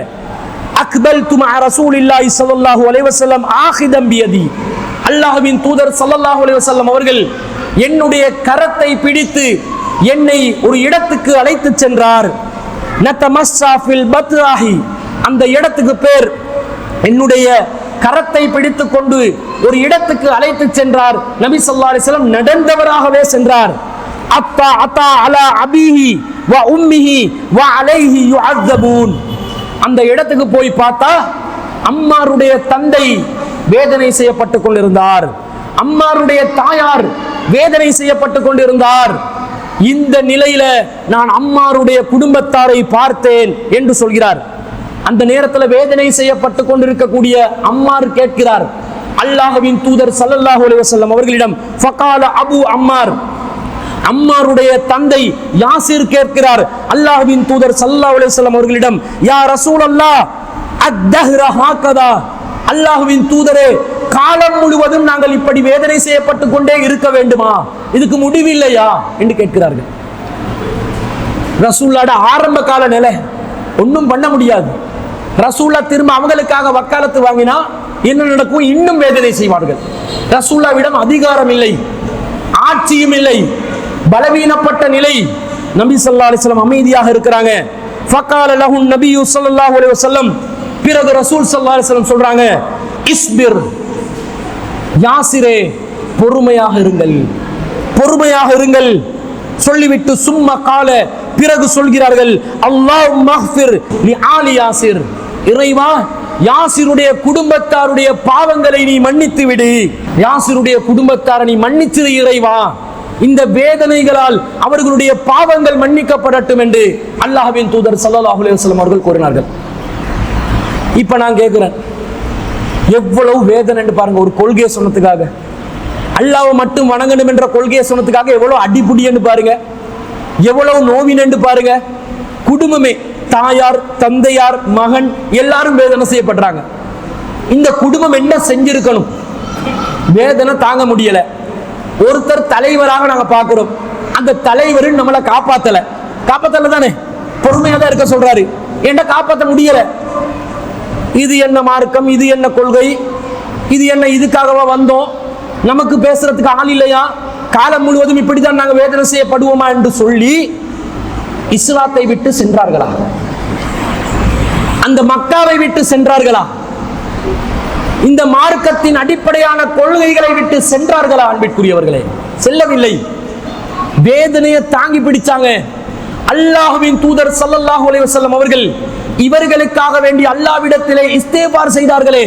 அக்பல்து மஅ ரசூலில்லாஹி ஸல்லல்லாஹு அலைஹி வஸல்லம் ஆகிதம் பியதி, அல்லாஹ்வின் தூதர் ஸல்லல்லாஹு அலைஹி வஸல்லம் அவர்கள் என்னுடைய கரத்தை பிடித்து என்னை ஒரு இடத்துக்கு அழைத்து சென்றார். நதமஸ்ஸா ஃபில் பத்ராஹி, அந்த இடத்துக்கு பேர், என்னுடைய கரத்தை பிடித்துக் கொண்டு ஒரு இடத்துக்கு அழைத்து சென்றார். நபி ஸல்லல்லாஹு அலைஹி வஸல்லம் நடந்தவராகவே சென்றார். அத்தா அத்தா அலா அபீஹி வ உம்மிஹி வ அலைஹி யுஅஸபூன், அந்த இடத்துக்கு போய் பார்த்தா அம்மாருடைய தந்தை வேதனை செய்யப்பட்டுக் கொண்டிருந்தார், அம்மாருடைய தாயார் வேதனை செய்யப்பட்டுக் கொண்டிருந்தார். இந்த நிலையில நான் அம்மாருடைய குடும்பத்தாரை பார்த்தேன் என்று சொல்கிறார். அந்த நேரத்தில் வேதனை செய்யப்பட்டு கொண்டிருக்கக்கூடிய அம்மார் கேட்கிறார் அல்லாஹ்வின் தூதர் ஸல்லல்லாஹு அலைஹி வஸல்லம் அவர்களிடம். ஃபகால அபு அம்மார், அம்மாருடைய தந்தை யாசிர் கேட்கிறார் அல்லாஹ்வின் தூதர் ஸல்லல்லாஹு அலைஹி வஸல்லம் அவர்களிடம், யா ரசூலல்லாஹ் அத்தஹ்ர ஹாகதா, அல்லாஹ்வின் தூதரே காலம் முழுவதும் நாங்கள் இப்படி வேதனை செய்யப்பட்டு கொண்டே இருக்க வேண்டுமா, இதுக்கு முடிவில்லையா என்று கேட்கிறார்கள். ரசூலுல்லாஹ்ட ஆரம்ப கால நிலை ஒன்றும் பண்ண முடியாது. ரசூலுல்லாஹ் திரும்ப அவங்களுக்காக வக்காலத்து வாங்கினா என்ன நடக்கும், இன்னும் வேதனை செய்வார்கள். ரசூலுல்லாஹ்விடம் அதிகாரம் இல்லை, ஆட்சியும் இல்லை, பலவீனப்பட்ட நிலை. நபி ஸல்லல்லாஹு அலைஹி வஸல்லம் அமைதியாக இருக்கிறாங்க. ஃபகால லஹு நபி ஸல்லல்லாஹு அலைஹி வஸல்லம், பிறகு ரசூல் ஸல்லல்லாஹு அலைஹி வஸல்லம் சொல்றாங்க, இஸ்பிர் யாசிரே, பொறுமையாக இருங்கள், பொறுமையாக இருங்கள். சொல்லிவிட்டு சும்மா கால, பிறகு சொல்கிறார்கள், அல்லாஹும்ம மக்ஃபிர் லி ஆலி யாசிர், இறைவா யாசிருடைய குடும்பத்தாருடைய பாவங்களை நீ மன்னித்து விடு, யாசிருடைய குடும்பத்தாரை நீ மன்னிச்சிரு இறைவா, இந்த வேதனைகளால் அவர்களுடைய பாவங்கள் மன்னிக்கப்படட்டும் என்று அல்லாஹ்வின் தூதர் ஸல்லல்லாஹு அலைஹி வஸல்லம் அவர்கள் கூறினார்கள். இப்ப நான் கேட்கிறேன், எவ்வளவு வேதனை பாருங்க. ஒரு கொள்கையை சொன்னதுக்காக, அல்லாஹ்வை மட்டும் வணங்கணும் என்ற கொள்கையை சொன்னதுக்காக எவ்வளவு அடிப்புடி பாருங்க, எவ்வளவு நோவினு பாருங்க. குடும்பமே, தாயார், தந்தையார், மகன் எல்லாரும் வேதனை செய்யப்படுறாங்க. இந்த குடும்பம் என்ன செஞ்சிருக்கணும்? வேதனை தாங்க முடியல. ஒருத்தர் தலைவராக நாங்க பார்க்கிறோம், அந்த தலைவர் நம்மளை காப்பாத்தல தானே, பொறுமையா தான் இருக்க சொல்றாரு. என்ன காப்பாற்ற முடியல. இது என்ன மார்க்கம், இது என்ன கொள்கை, இது என்ன, இதுக்காகவா வந்தோம், நமக்கு பேசுறதுக்கு ஆள் இல்லையா, காலம் முழுவதும் இப்படித்தான் நாங்கள் வேதனை செய்யப்படுவோமா என்று சொல்லி இஸ்லாத்தை விட்டு சென்றார்களா? அந்த மக்காவை விட்டு சென்றார்களா? இந்த மார்க்கத்தின் அடிப்படையான கொள்கைகளை விட்டு சென்றார்களா? அன்பிற்குரியவர்களே, செல்லவில்லை. வேதனையை தாங்கி பிடிச்சாங்க. அல்லாஹ்வின் தூதர் ஸல்லல்லாஹு அலைஹி வஸல்லம் அவர்கள் இவர்களுக்காக வேண்டி அல்லாஹ்விடத்திலே இஸ்திக்பார் செய்தார்களே,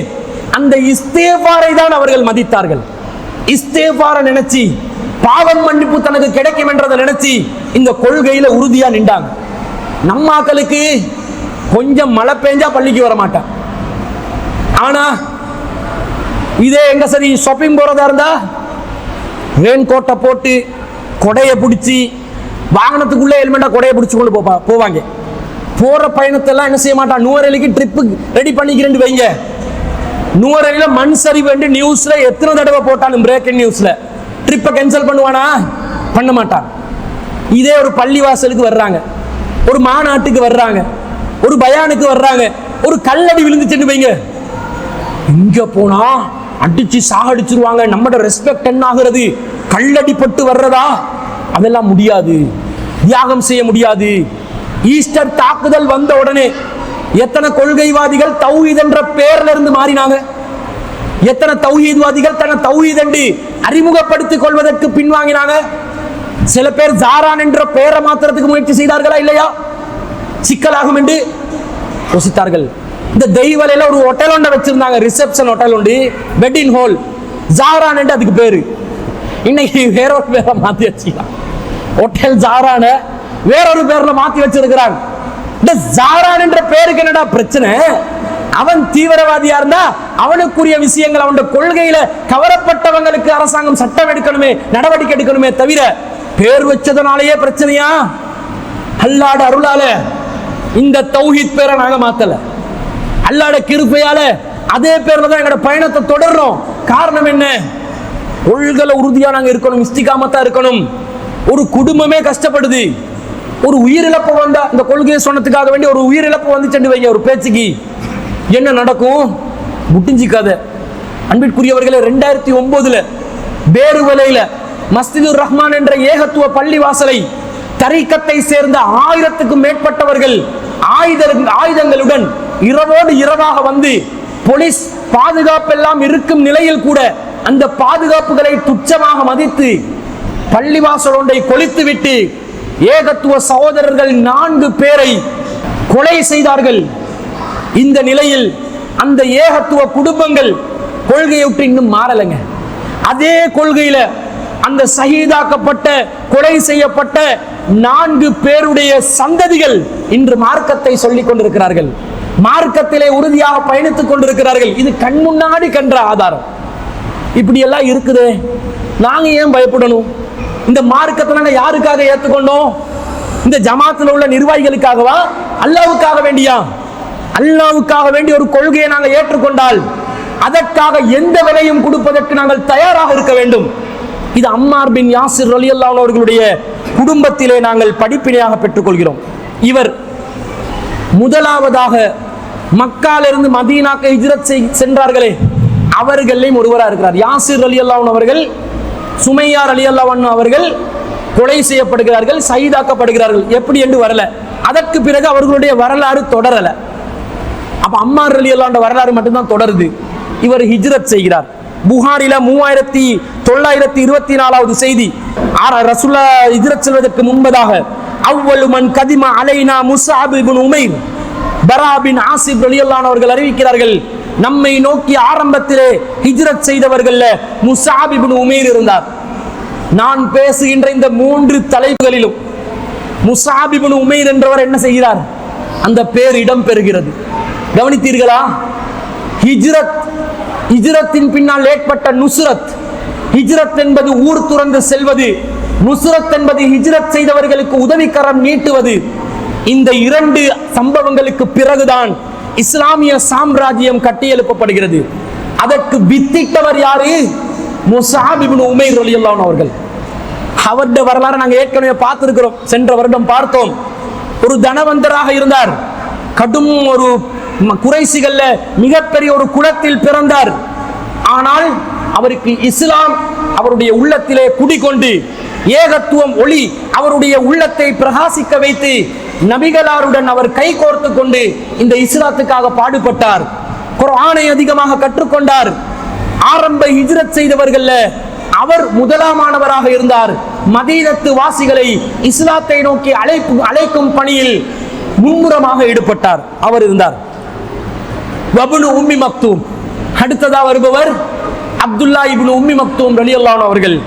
அந்த இஸ்திக்பாரை தான் அவர்கள் மதித்தார்கள். இஸ்திக்பாரை நினைச்சி, பாவம் மன்னிப்பு தனக்கு கிடைக்கும் என்றதை நினைச்சி இந்த கொள்கையில உறுதியா நின்றாங்க. நம்மாக்களுக்கு கொஞ்சம் மழை பெஞ்சா பள்ளிக்கு வர மாட்டான். ஆனா இதே எங்க சரி ஷாப்பிங் போறதா இருந்தா ரெயின் கோட்டை போட்டு கொடையை பிடிச்சி, வாகனத்துக்குள்ளே ஹெல்மெட்டா கொடையை பிடிச்சு கொண்டு போவாங்க. போற பயணத்தெல்லாம் என்ன செய்ய மாட்டான், நூறலிக்கு ட்ரிப்பு ரெடி பண்ணிக்கிறேன்னு வைங்க. நூறலில மண் சரிவு என்று நியூஸ்ல எத்தனை தடவை போட்டாலும், பிரேக்கிங் நியூஸ்ல, ட்ரிப்பை கேன்சல் பண்ணுவானா? பண்ண மாட்டான். இதே ஒரு பள்ளிவாசலுக்கு வர்றாங்க, ஒரு மாநாட்டுக்கு வர்றாங்க, ஒரு பயானுக்கு வர்றாங்க, ஒரு கல்லடி விழுந்துச்சுன்னு வைங்க, இங்க போனா அடிச்சு சாகடிச்சிருவாங்க, நம்மட ரெஸ்பெக்ட் என்ன ஆகிறது, கல்லடி பட்டு வர்றதா? அதெல்லாம் முடியாது, தியாகம் செய்ய முடியாது. ஈஸ்டர் தாக்குதல் வந்த உடனே எத்தனை கொள்கைவாதிகள் தௌஹீத் என்ற பெயர்ல இருந்து மாறினாங்க. எத்தனை தௌஹீத்வாதிகள் தன்னை தௌஹீத் என்று அறிமுகப்படுத்திக் கொள்வதற்கு பின்வாங்கினாங்க. சில பேர் ஜாரான் என்ற பெயரை மாத்திரத்துக்கு முயற்சி செய்தார்களா இல்லையா? சிக்கலாகும் என்று யோசித்தார்கள். இந்த தெய்வலையில ஒரு ஹோட்டல் ஒன்றை வச்சிருந்தாங்க, ரிசப்ஷன் ஹோட்டல் உண்டு, வெட்டிங் ஹால், ஜாரான் என்று அதுக்கு பேரு. இன்னைக்கு வேறொரு பேரை மாத்தி வச்சுக்கலாம். ஹோட்டல் ஜாரான வேறொரு பேர்ல மாத்தி வச்சிருக்கிறாங்க. இந்த ஜாரான் என்ற பேருக்கு என்னடா பிரச்சனை? அவன் தீவிரவாதியா இருந்தா அவனுக்குரிய விஷயங்கள், அவனுடைய கொள்கையில கவரப்பட்டவங்களுக்கு அரசாங்கம் சட்டம் எடுக்கணுமே, நடவடிக்கை எடுக்கணுமே தவிர பேர் வச்சதனாலேயே பிரச்சனையா? அல்லாஹ்வுடைய அருளால இந்த தௌஹீத் பேரை நாங்க மாத்தல. அல்லாஹ்வுடைய கிருபையால அதே பேர்ல தான் எங்களோட பயணத்தை தொடர்றோம். காரணம் என்ன? கொள்கையில உறுதியா நாங்க இருக்கணும், இஸ்திகாமத்தா இருக்கணும். ஒரு குடும்பமே கஷ்டப்படுது, ஒரு உயிரிழப்பு வந்தா, இந்த கொள்கையை சொன்னதுக்காக வேண்டி ஒரு உயிரிழப்பு வந்துச்சு வைங்க, ஒரு பேச்சுக்கு என்ன நடக்கும்? முட்டிஞ்சிக்காத. அன்பிற்குரியவர்களே, 2009 பேருவலையில மஸ்ஜிதுர் ரஹ்மான் என்ற ஏகத்துவ பள்ளி வாசலை தரீக்கத்தை சேர்ந்த 1000க்கும் மேற்பட்டவர்கள் ஆயுதங்களுடன் இரவோடு இரவாக வந்து, போலீஸ் பாதுகாப்பு எல்லாம் இருக்கும் நிலையில் கூட அந்த பாதுகாப்புகளை துச்சமாக மதித்து பள்ளிவாசல் ஒன்றை கொளித்து விட்டு ஏகத்துவ சகோதரர்கள் 4 பேரை கொலை செய்தார்கள். இந்த நிலையில் அந்த ஏகத்துவ குடும்பங்கள் கொள்கையை விட்டு இன்னும் மாறலைங்க. அதே கொள்கையில அந்த ஷஹீதாக்கப்பட்ட, கொலை செய்யப்பட்ட 4 பேருடைய சந்ததிகள் இன்று மார்க்கத்தை சொல்லிக் கொண்டிருக்கிறார்கள், மார்க்கத்திலே உறுதியாக பயணித்துக் கொண்டிருக்கிறார்கள். இது கண் முன்னாடி கண்ட ஆதாரம். இப்படி எல்லாம் இருக்குது, நாங்க ஏன் பயப்படணும்? இந்த மார்க்கத்தை நாங்க யாருக்காக ஏற்றுக்கொண்டோம்? இந்த ஜமாத்தில் உள்ள நிர்வாகிகளுக்காகவா? அல்லாஹ்வுக்காக வேண்டியா? அல்லாஹ்வுக்காக வேண்டிய ஒரு கொள்கையை நாங்கள் ஏற்றுக்கொண்டால் அதற்காக எந்த விலையும் கொடுப்பதற்கு நாங்கள் தயாராக இருக்க வேண்டும். இது அம்மார் பின் யாசிர் ரலியல்லாஹு அன்ஹு அவர்களுடைய குடும்பத்திலே நாங்கள் படிப்பினையாக பெற்றுக்கொள்கிறோம். இவர் முதலாவதாக மக்காலிருந்து மதீனாக்கு ஹிஜ்ரத் சென்றார்களே, அவர்களையும் ஒருவராக இருக்கிறார். யாசிர் ரலியல்லாஹு அன்ஹு அவர்கள், சுமையா ரலியல்லாஹு அன்ஹா அவர்கள் கொலை செய்யப்படுகிறார்கள், ஷஹீதாக்கப்படுகிறார்கள். எப்படி என்று வரல, அதற்கு பிறகு அவர்களுடைய வரலாறு தொடரல. அப்ப அம்மார் ரலியல்லாஹு அன்ஹு வரலாறு மட்டும்தான் தொடருது. இவர் ஹிஜ்ரத் செய்கிறார். புகாரில 3924வது செய்தி. ரசூலுல்லாஹ் ஹிஜ்ரத் செல்வதற்கு முன்பதாக அவ்வளு மன் கதிமா அலைனா முஸ்அப் இப்னு உமைர், பரா பின் ஆசிப் ரலியல்லாஹு அன்ஹு அவர்கள் அறிவிக்கிறார்கள், நம்மை நோக்கி ஆரம்பத்திலே ஹிஜ்ரத் செய்தவர்கள்ல முஸ்அப் இப்னு உமைர் இருந்தார். நான் பேசுகின்ற இந்த 3 தலைப்புகளிலும் முஸ்அப் இப்னு உமைர் என்றவர் என்ன செய்கிறார்? அந்த பேர் இடம் பெறுகிறது. கவனித்தீர்களா? ஹிஜ்ரத் ஹிஜ்ரத்தின் பின்னால் ஏற்பட்ட நுஸ்ரத். ஹிஜ்ரத் என்பது ஊர் துறந்து செல்வது, நுஸ்ரத் என்பது ஹிஜ்ரத் செய்தவர்களுக்கு உதவிக்கரம் நீட்டுவது. இந்த இரண்டு சம்பவங்களுக்கு பிறகுதான் இஸ்லாமிய சாம்ராஜ்யம் கட்டியெழுப்பப்படுகிறது. அதற்கு வித்திட்டவர் யாரு? முஸஅப் இப்னு உமைர் ரலியல்லாஹு அன்ஹு அவர்கள். அவருடைய வரலாறு நாங்கள் ஏற்கனவே பார்த்திருக்கிறோம், சென்ற வருடம் பார்த்தோம். ஒரு தனவந்தராக இருந்தார், கடும் ஒரு குறைசிகள்ல மிகப்பெரிய ஒரு குலத்தில் பிறந்தார். ஆனால் அவருக்கு இஸ்லாம் அவருடைய உள்ளத்திலே குடிகொண்டு ஏகத்துவம் ஒளி அவருடைய உள்ளத்தை பிரகாசிக்க வைத்து நபிகளாருடன் அவர் கை கோர்த்து கொண்டு இந்த இஸ்லாத்துக்காக பாடுபட்டார். குர்ஆனை அதிகமாக கற்றுக்கொண்டார். ஆரம்ப ஹிஜ்ரத் செய்தவர்கள்ல அவர் முதலாமானவராக இருந்தார். மதீனத்து வாசிகளை இஸ்லாத்தை நோக்கி அழைக்கும் பணியில் மும்முரமாக ஈடுபட்டார். அவர் இருந்தார். வப்னு உம்மி மக்தூம். அடுத்ததாக வருபவர் அப்துல்லா இப்னு உம்மி மக்தூம் ரலியல்லாஹு அன்ஹு அவர்கள்.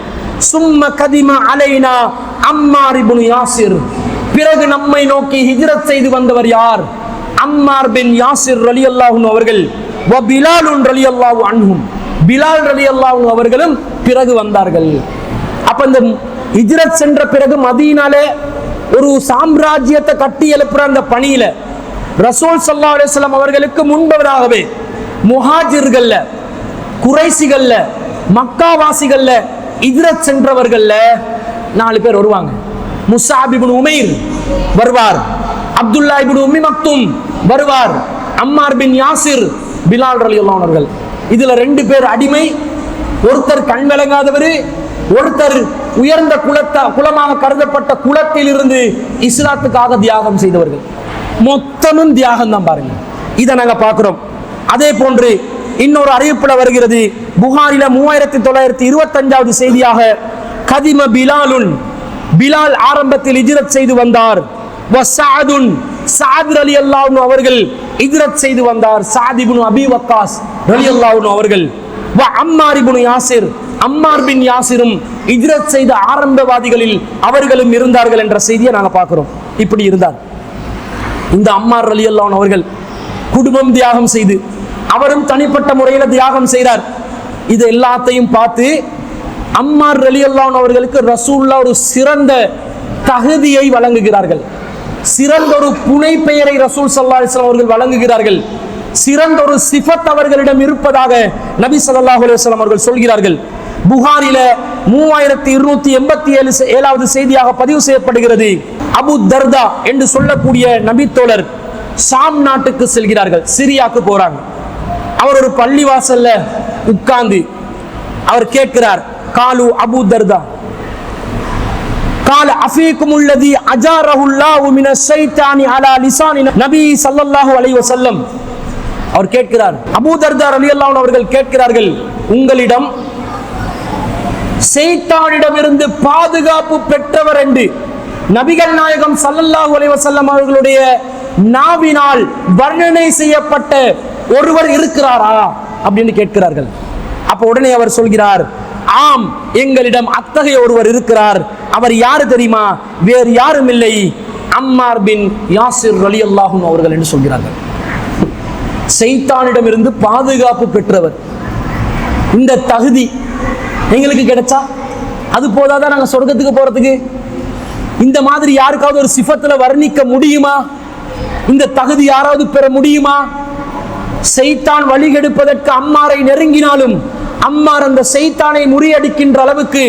சும்ம கதிம அலைனா அம்மார் இப்னு யாசிர். பிறகு நம்மை நோக்கி ஹிஜ்ரத் செய்து வந்தவர் யார்? அம்மார் பின் யாசிர் ரலியல்லாஹு அன்ஹு அவர்கள். வ பிலால் ரலியல்லாஹு அன்ஹும். பிலால் ரலியல்லாஹு அன்ஹு அவர்களும் பிறகு வந்தார்கள். அப்ப இந்த ஹிஜ்ரத் சென்ற பிறகு மதீனாலே ஒரு சாம்ராஜ்யத்தை கட்டி எழுப்புற அந்த பணியில ரசூல் ஸல்லல்லாஹு அலைஹி வஸல்லம் அவர்களுக்கு முன்பவராகவே முஹாஜிர்கள்ல, குறைசிகள்ல, மக்காவாசிகள்ல ஹிஜ்ரத் சென்றவர்கள்ல 4 பேர் வருவாங்க. முஸஅப் இப்னு உமைர் வருவார், அப்துல்லா இப்னு உம்மி மக்தூம் வருவார், அம்மார் பின் யாசிர், பிலால் ரலியல்லாஹு அன்ஹு அவர்கள். இதுல 2 பேர் அடிமை, ஒருத்தர் கண் விளங்காதவர், ஒருத்தர் உயர்ந்த குலமாக கருதப்பட்ட குலத்தில் இருந்து இஸ்லாத்துக்காக தியாகம் செய்தவர்கள். மொத்தமும் தியாகம் தான் பாருங்க. இதை நாங்க பார்க்கிறோம். அதே போன்று இன்னொரு அறிவிப்புல வருகிறது, புகாரில 3925வது செய்தியாக, கதிம பிலாலுன், பிலால் ஆரம்பத்தில் ஹிஜ்ரத் செய்து வந்தார். வஸஅதுன், சஅத் ரலியல்லாஹு அன்ஹு அவர்கள் ஹிஜ்ரத் செய்து வந்தார். சஅத் இப்னு அபி வக்காஸ் ரலியல்லாஹு அன்ஹு அவர்கள். வ அம்மார் இப்னு யாசிர், அம்மார் பின் யாசிரும் ஹிஜ்ரத் செய்த ஆரம்பவாதிகளில் அவர்களும் இருந்தார்கள் என்ற செய்தியை நாங்க பார்க்கிறோம். இப்படி இருந்தார் இந்த அம்மார் ரலியல்லாஹு அன்ஹு அவர்கள். குடும்பம் தியாகம் செய்து அவரும் தனிப்பட்ட முறையில் தியாகம் செய்கிறார். இது எல்லாத்தையும் பார்த்து அம்மார் ரலியல்லாஹு அன்ஹு அவர்களுக்கு ரசூலுல்லாஹ் ஒரு சிறந்த தகுதியை வழங்குகிறார்கள். சிறந்த ஒரு புனை பெயரை ரசூல் ஸல்லல்லாஹு அலைஹி வஸல்லம் அவர்கள் வழங்குகிறார்கள். சிறந்த ஒரு சிஃபத் அவர்களிடம் இருப்பதாக நபி ஸல்லல்லாஹு அலைஹி வஸல்லம் அவர்கள் சொல்கிறார்கள். புகாரில 3287வது செய்தியாக பதிவு செய்யப்படுகிறது. அபு தர்தா என்று சொல்லக்கூடிய நபி தோழர் ஷாம் நாட்டுக்கு செல்கிறார்கள், சிரியாக்கு போறாங்க. அவர் ஒரு பள்ளிவாசல்ல உட்கார்ந்து அவர் கேட்கிறார், காலு அபு தர்தா கால அஃபீக்கும் அல்லதி அஜாரஹுல்லாஹு மினஷ் ஷைத்தானி அலா லிசானி நபி ஸல்லல்லாஹு அலைஹி வஸல்லம். அவர் கேட்கிறார், அபூ தர்தா ரலியல்லாஹு அன்ஹு அவர்கள் கேட்கிறார்கள், உங்களிடம் ஷைத்தானிடமிருந்து பாதுகாப்பு பெற்றவர் என்று நபிகள் நாயகம் ஸல்லல்லாஹு அலைஹி வஸல்லம் அவர்களுடைய நாவினால் வர்ணனை செய்யப்பட்ட ஒருவர் இருக்கிறாரா அப்படின்னு கேட்கிறார்கள். அப்ப உடனே அவர் சொல்கிறார், ஆம், எங்களிடம் அத்தகைய ஒருவர் இருக்கிறார். அவர் யாரு தெரியுமா? வேறு யாரும் இல்லை, அம்மார் பின் யாசிர் ரலியல்லாஹு அன்ஹு அவர்கள் என்று சொல்கிறார்கள். ஷைத்தானிடம் இருந்து பாதுகாப்பு பெற்றவர். இந்த தகுதி எங்களுக்கு கிடைச்சா அது போதாதான் நாங்க சொர்க்கத்துக்கு போறதுக்கு? இந்த மாதிரி யாருக்காவது ஒரு சிஃபத்துல வர்ணிக்க முடியுமா? இந்த தகுதி யாராவது பெற முடியுமா? ஷைத்தான் வழிகெடுப்பதற்கு அம்மாரை நெருங்கினாலும் அம்மார் அந்த ஷைத்தானை முறியடிக்கின்ற அளவுக்கு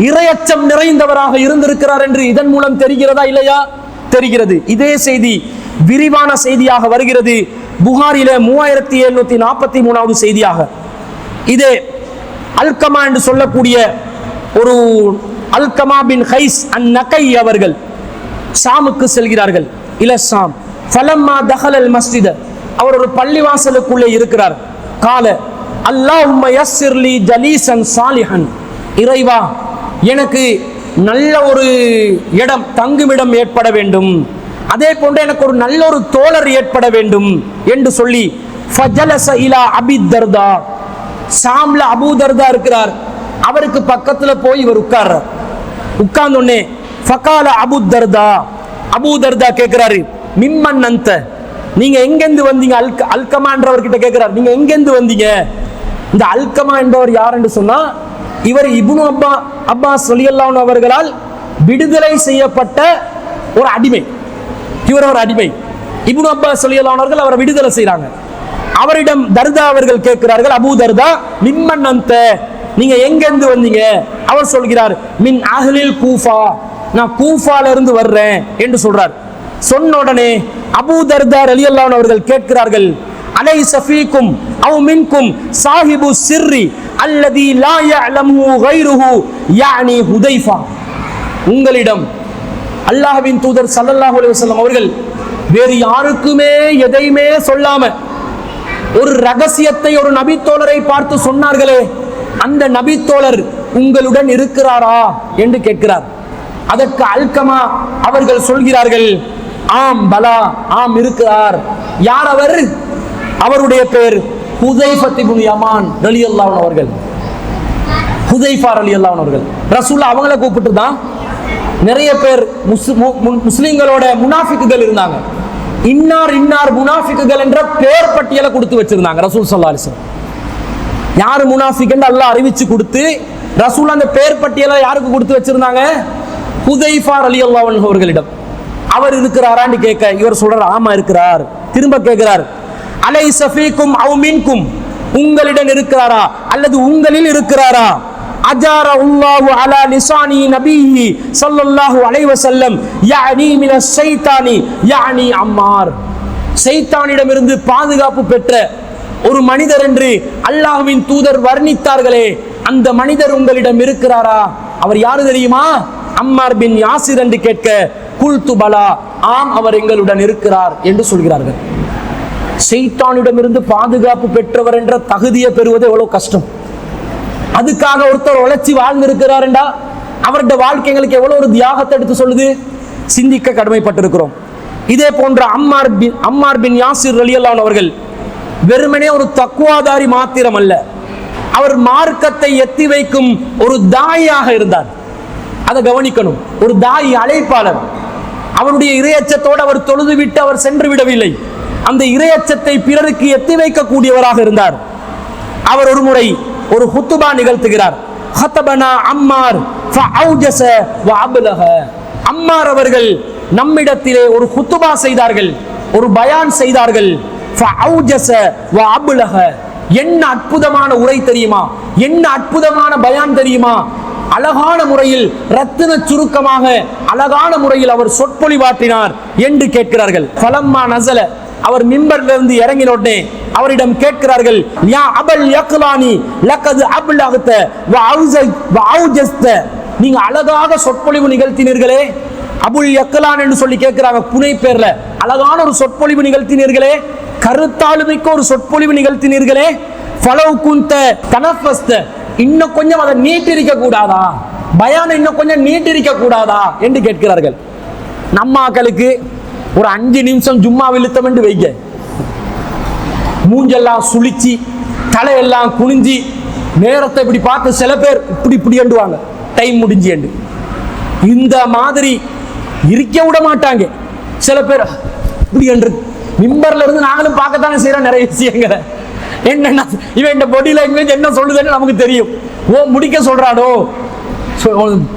இரையச்சம் நிறைந்தவராக இருந்திருக்கிறார் என்று இதன் மூலம் தெரிகிறதா இல்லையா? தெரிகிறது. இதே செய்தி விரிவான செய்தியாக வருகிறது புகாரில 3743வது செய்தியாக. இதே அல்கமா என்று சொல்லக்கூடிய ஒரு அல்கமா பின் கைஸ் அந்நகை அவர்கள் ஷாமுக்கு செல்கிறார்கள். இல ஷாம் ஃபலம்மா தஹலல் மஸ்ஜித, அவர் ஒரு பள்ளிவாசலுக்குள்ளே இருக்கிறார். கால அல்லாஹும்ம யஸ்ஸிர்லி ஜலீசன் சாலிஹன், இறைவா எனக்கு நல்ல ஒரு இடம், தங்குமிடம் ஏற்பட வேண்டும், அதே போன்று எனக்கு ஒரு நல்ல ஒரு தோழர் ஏற்பட வேண்டும் என்று சொல்லி ஃபஜலஸ இலா அபி தர்தா, ஷாம்ல அபூ தர்தா இருக்கிறார், அவருக்கு பக்கத்துல போய் இவர் உட்கார்றார். உட்கார்ந்த உடனே ஃபகால அபூ தர்தா, அபூ தர்தா கேட்கிறாரு, மிம்மன் அன்த, நீங்க எங்கேந்து வந்தீங்க? அல்கமான்றவர்கிட்ட கேட்கிறார், நீங்க எங்கேந்து வந்தீங்க? இந்த அல்கமா என்பவர் யார் என்று சொன்னா, இவர் இப்னு அப்பாஸ் ரலியல்லாஹு அன்ஹு அவர்களால் விடுதலை செய்யப்பட்ட ஒரு அடிமை. இவர் ஒரு அடிமை. இப்னு அப்பாஸ் ரலியல்லாஹு அன்ஹு அவர்கள் அவரை விடுதலை செய்றாங்க. அவரிடம் தர்தா அவர்கள் கேட்கிறார்கள், அபூ தர்தா மிம்மன் அன்த, நீங்க எங்க இருந்து வந்தீங்க? அவர் சொல்கிறார், மின் அஹ்லில் கூஃபா, நான் கூஃபால இருந்து வர்றேன் என்று சொல்றார். சொன்ன உடனே அபூ தர்தா ரலியல்லாஹு அன்ஹு அவர்கள் கேட்கிறார்கள், அலைஸ ஃபீக்கும் அவ் மின்கும் சாஹிபு சிர்ரி அல்லதி லா யஅலமு கைருஹு யானி ஹுதைஃபா, உங்களிடம் அல்லாஹ்வின் தூதர் ஸல்லல்லாஹு அலைஹி வஸல்லம் அவர்கள் வேறு யாருக்குமே எதையுமே சொல்லாம ஒரு ரகசியத்தை ஒரு நபித்தோழரை பார்த்து சொன்னார்களே, அந்த நபித்தோழர் உங்களுடன் இருக்கிறாரா என்று கேட்கிறார். அதற்கு அல்கமா அவர்கள் சொல்கிறார்கள், ஆம் பலா, ஆம் இருக்கிறார். யார் அவர்? அவருடைய பேர் ஹுதைஃபா இப்னு யமான் ரலியல்லாஹு அன்ஹு அவர்கள். ஹுதைஃபா ரலியல்லாஹு அன்ஹு அவர்கள் ரசூலுல்லாஹ் அவங்கள கூப்பிட்டு தான் நிறைய பேர் முஸ்லிம்களோட முனாஃபிக்குகள் இருந்தாங்க. இன்னார் இன்னார் முனாஃபிக்குகள் என்ற பேர் பட்டியலை கொடுத்து வச்சிருந்தாங்க ரசூல் ஸல்லல்லாஹு அலைஹி வஸல்லம். யார் முனாஃபிக் என்று அல்லாஹ் அறிவிச்சு கொடுத்து ரசூல் அந்த பேர் பட்டியலை யாருக்கு கொடுத்து வச்சிருந்தாங்க? ஹுதைஃபா ரலியல்லாஹு அன்ஹு அவர்களிடம். அவர் இருக்கிறாரான்னு கேட்க இவர் சொல்றார், ஆமா இருக்கிறார். திரும்ப கேட்கிறார், அலைஸ ஃபீக்கும் அவ் மின்கும், உங்களிடம் இருக்கிறாரா அல்லது உங்களில் இருக்கிறாரா? அஜார அல்லாஹு அலா லிசானி நபிஹி ஸல்லல்லாஹு அலைஹி வஸல்லம் யானி மினஷ் ஷைத்தானி யானி அம்மார், ஷைத்தானிடமிருந்து பாதுகாப்பு பெற்ற ஒரு மனிதர் என்று அல்லாஹ்வின் தூதர் வர்ணித்தார்களே, அந்த மனிதர் உங்களிடம் இருக்கிறாரா? அவர் யாரு தெரியுமா? அம்மார் பின் யாசிர் என்று கேட்க, குல்து பலா, ஆம் அவர் எங்களுடன் இருக்கிறார் என்று சொல்கிறார்கள். ஷைத்தானிடமிருந்து பாதுகாப்பு பெற்றவர் என்ற தகுதியை பெறுவது எவ்வளவு கஷ்டம். அதுக்காக ஒருத்தர் உழைச்சி வாழ்ந்திருக்கிறார் என்றா அவருடைய வாழ்க்கை எங்களுக்கு எவ்வளவு ஒரு தியாகத்தை எடுத்து சொல்லுது. சிந்திக்க கடமைப்பட்டிருக்கிறோம். இதே போன்ற அம்மார் பின் யாசிர் ரலியல்லாஹு அன்ஹு அவர்கள் வெறுமனே ஒரு தக்வாதாரி மாத்திரம் அல்ல, அவர் மார்க்கத்தை எத்தி வைக்கும் ஒரு தாயாக இருந்தார். அதை கவனிக்கணும். ஒரு தாய், அழைப்பாளர். அவருடைய இறையச்சத்தோடு அவர் தொழுது விட்டு அவர் சென்று விடவில்லை. அந்த இறையச்சத்தை பிறருக்கு எத்தி வைக்கக்கூடியவராக இருந்தார். அவர் ஒரு முறை ஒரு ஹுத்துபா நிகழ்த்துகிறார். ஹத்தபனா அம்மார் ஃபஅவுஜஸ வஅப்லஹ, அம்மார் அவர்கள் நம்மிடத்திலே ஒரு ஹுத்துபா செய்தார்கள், ஒரு பயான் செய்தார்கள். ஃபஅவுஜஸ வஅப்லஹ, என்ன அற்புதமான உரை தெரியுமா, என்ன அற்புதமான பயான் தெரியுமா. அழகான முறையில் ரத்தின சுருக்கமாக அழகான முறையில் அவர் சொற்பொழிவாற்றினார் என்று கேட்கிறார்கள். ஃபலம்மா நஸல, அவர் மிம்பரிலிருந்து இறங்கின உடனே அவரிடம் கேட்கிறார்கள், யா அபல் யக்லானி லகத் அப்லகத வ அவுஜஸ்த, நீங்க அழகாக சொற்பொழிவு நிகழ்த்தினீர்களே. அபுல் யக்லான் என்று சொல்லி கேட்கிறாங்க, புனை பேர்ல. அழகான ஒரு சொற்பொழிவு நிகழ்த்தினீர்களே, கருத்தாளுமிக்க ஒரு சொற்பொழிவு நிகழ்த்தினீர்களே. ஃபலவ் குன்த தனஃபஸ்த, இன்னும் கொஞ்சம் அதை நீட்டிருக்க கூடாதா, பயான இன்னும் கொஞ்சம் நீட்டிருக்க கூடாதா என்று கேட்கிறார்கள். நம்ம ஆக்களுக்கு ஒரு 5 நிமிஷம் ஜும்மா விழுத்தம் என்று வைக்க, மூஞ்செல்லாம் சுழிச்சி தலையெல்லாம் குனிஞ்சி நேரத்தை இப்படி பார்த்து சில பேர் இப்படி இப்படி எண்டுவாங்க, டைம் முடிஞ்சு என்று. இந்த மாதிரி இருக்க விட மாட்டாங்க. சில பேர் இப்படி என்று மிம்பர்ல இருந்து நாங்களும் பார்க்கத்தானே செய்யறோம் நிறைய விஷயங்களை. என்ன இவன் இந்த பாடி லாங்குவேஜ் என்ன சொல்லுதுன்னு நமக்கு தெரியும். ஓ முடிக்க சொல்றானோ,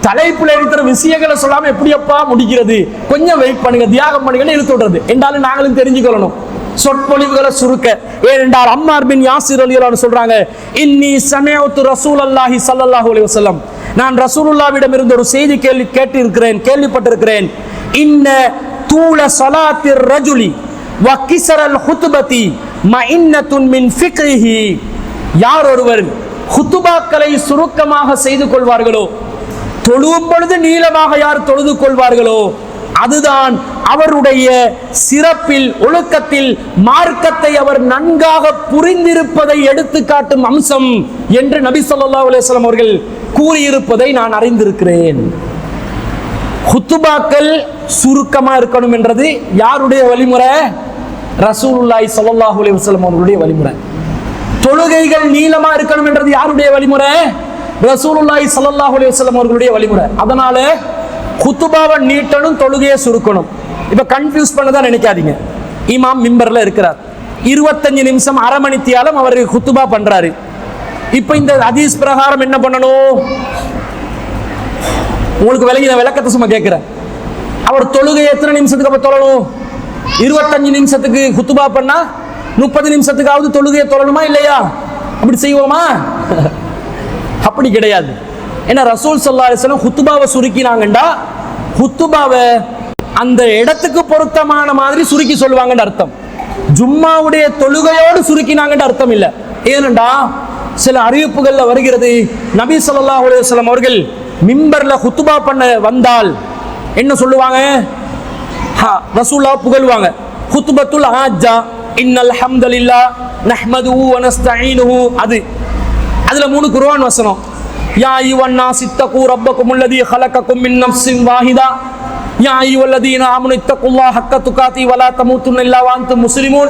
தலைப்புல இருக்கிற விஷயங்களை சொல்லாம எப்படியப்பா முடிக்கிறது, கொஞ்சம் வெயிட் பண்ணுங்க, தியாகம் பண்ணுங்கன்னு இழுத்து விடுறது என்றாலும் நாங்களும் தெரிஞ்சுக்கொள்ளணும் சொற்பொழிவுகளை சுருக்க. ஏனென்றால் அம்மார் பின் யாசிர் ரலியல்லாஹு அன்ஹு சொல்றாங்க, இன்னி சமஅத்து ரசூலல்லாஹி ஸல்லல்லாஹு அலைஹி வஸல்லம், நான் ரசூலுல்லாஹ்விடம் இருந்து ஒரு செய்தி கேள்விப்பட்டிருக்கிறேன். இன்ன தூல ஸலாத்திர் ரஜுலி வ கிஸரல் ஹுத்பதி மஇன்னத்துன் மின் ஃபிக்ஹி, யார் ஒருவர் ஹுத்பாக்களை சுருக்கமாக செய்து கொள்வார்களோ, தொழும் பொழுது நீளமாக யார் தொழுது கொள்வார்களோ, அதுதான் அவருடைய சிறப்பில், ஒழுக்கத்தில், மார்க்கத்தை அவர் நன்காக புரிந்திருப்பதை எடுத்து காட்டும் அம்சம் என்று நபி ஸல்லல்லாஹு அலைஹி வஸல்லம் அவர்கள் கூறியிருப்பதை நான் அறிந்திருக்கிறேன். ஹுத்துபாக்கள் சுருக்கமா இருக்கணும் என்றது யாருடைய வழிமுறை? ரசூலுல்லாஹி ஸல்லல்லாஹு அலைஹி வஸல்லம் அவர்களுடைய வழிமுறை. தொழுகைகள் நீளமா இருக்கணும் என்றது யாருடைய வழிமுறை? ரசூலுல்லாஹி ஸல்லல்லாஹு அலைஹி வஸல்லம் அவர்களுடைய வழிமுறை. அதனால குத்துபாவை நீட்டணும், தொழுகையை சுருக்கணும். இப்ப கன்ஃபியூஸ் பண்ணதான் நினைக்காதீங்க. இமாம் மிம்பர்ல இருக்கிறார், 25 நிமிஷம் அரை மணி தியாலம் அவர் குத்துபா பண்றாரு. இப்ப இந்த ஹதீஸ் பிரகாரம் என்ன பண்ணணும்? உங்களுக்கு விளங்கி நான் விளக்கத்தை சும்மா கேட்கிறேன். அவர் தொழுகை எத்தனை நிமிஷத்துக்கு அப்ப தொழணும்? 25 நிமிஷத்துக்கு குத்துபா பண்ணா 30 நிமிஷத்துக்காவது தொழுகையை தொழணுமா இல்லையா? அப்படி செய்வோமா? அப்படி கிடையாது. ஏன்னா ரசூல் ஸல்லல்லாஹு அலைஹி வஸல்லம் குத்துபாவை சுருக்கினாங்கண்டா குத்துபாவை அந்த இடத்துக்கு பொருத்தமான மாதிரி சுருக்கி சொல்லுவாங்கன்னு அர்த்தம். ஜும்மாவுடைய தொழுகையோடு சுருக்கினாங்கன்னு அர்த்தம் இல்லை. ஏனென்றா சில அறிவிப்புகள்ல வருகிறது, நபி ஸல்லல்லாஹு அலைஹி வஸல்லம் அவர்கள் மிம்பர்ல குத்துபா பண்ண வந்தால் என்ன சொல்லுவாங்க? ரசூலுல்லாஹ் புகழ்வாங்க. குத்துபத்துல் ஹாஜ்ஜா இன்னல் ஹம்தலில்லாஹ் நஹ்மதுஹு வ நஸ்தஈனுஹு. அதுல 3 குர்ஆன் வசனம். யா அய்யுஹன் நாஸ் இத்தகு ரப்பக்குமுல்லதீ ஹலகக்கும் மின் நஃப்ஸின் வாஹிதா யா அய்யுஹல்லதீன ஆமனு இத்தகுல்லாஹ ஹக்க துகாதி வ லா தமூதுன்ன இல்லா வ அன்தும் முஸ்லிமூன்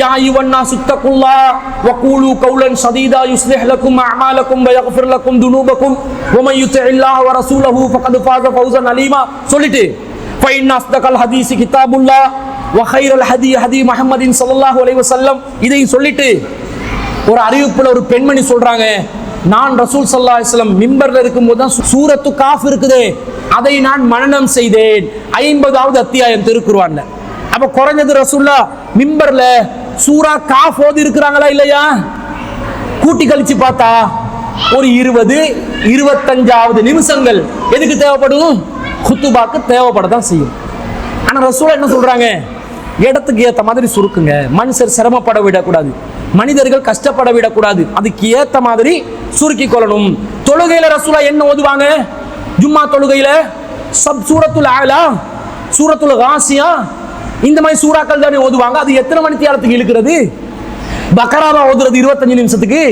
யா அய்யுஹன் நாஸ் இத்தகுல்லாஹ வ கூலு கௌலன் ஸதீதா யுஸ்லிஹ் லக்கும் அஅமாலக்கும் வ யக்ஃபிர் லக்கும் துனூபக்கும் வ மன் யுத்திஇல்லாஹ வ ரசூலஹு ஃபகத் ஃபாஸ ஃபௌஸன் அலீமா சொல்லிட்டு ஃபைன் அஸ்தகல் ஹதீஸ் கிதாபுல்லாஹ் வ கைரல் ஹதி ஹதி முஹம்மதின் ஸல்லல்லாஹு அலைஹி வஸல்லம். இதை சொல்லிட்டு ஒரு அறிவிப்புல ஒரு பெண்மணி சொல்றாங்க, நான் ரசூல் ஸல்லல்லாஹு அலைஹி வஸல்லம் மிம்பர்ல இருக்கும்போது தான் சூரத்து காஃப் இருக்குதே அதை நான் மனனம் செய்தேன். 50வது அத்தியாயம் திருக்குர்ஆன்ல. அப்ப குறைஞ்சது ரசூலுல்லாஹ் மிம்பர்ல சூரா காஃப் ஓதி இருக்கிறாங்களா இல்லையா? கூட்டி கழிச்சு பார்த்தா ஒரு 20-25வது நிமிஷங்கள் எதுக்கு தேவைப்படும்? குத்துபாக்கு தேவைப்படதான் செய்யும். ஆனா ரசூல் என்ன சொல்றாங்க? இடத்துக்கு ஏத்த மாதிரி சுருக்குங்க. மனுஷர் சிரமப்பட விடக்கூடாது, மனிதர்கள் கஷ்டப்பட விடக்கூடாது, அதுக்கு ஏத்த மாதிரி சுருக்கி கொள்ளணும். தொழுகையில ரசூலா என்ன ஓதுவாங்க? ஜும்மா தொழுகையில சூரத்துல் ஆலா, சூரத்துல் காசியா, இந்த மாதிரி சூறாக்கள் தானே ஓதுவாங்க. அது எத்தனை மணி நேரத்துக்கு இழுக்கிறது? பக்கராவா ஓதுறது 25 நிமிஷத்துக்கு.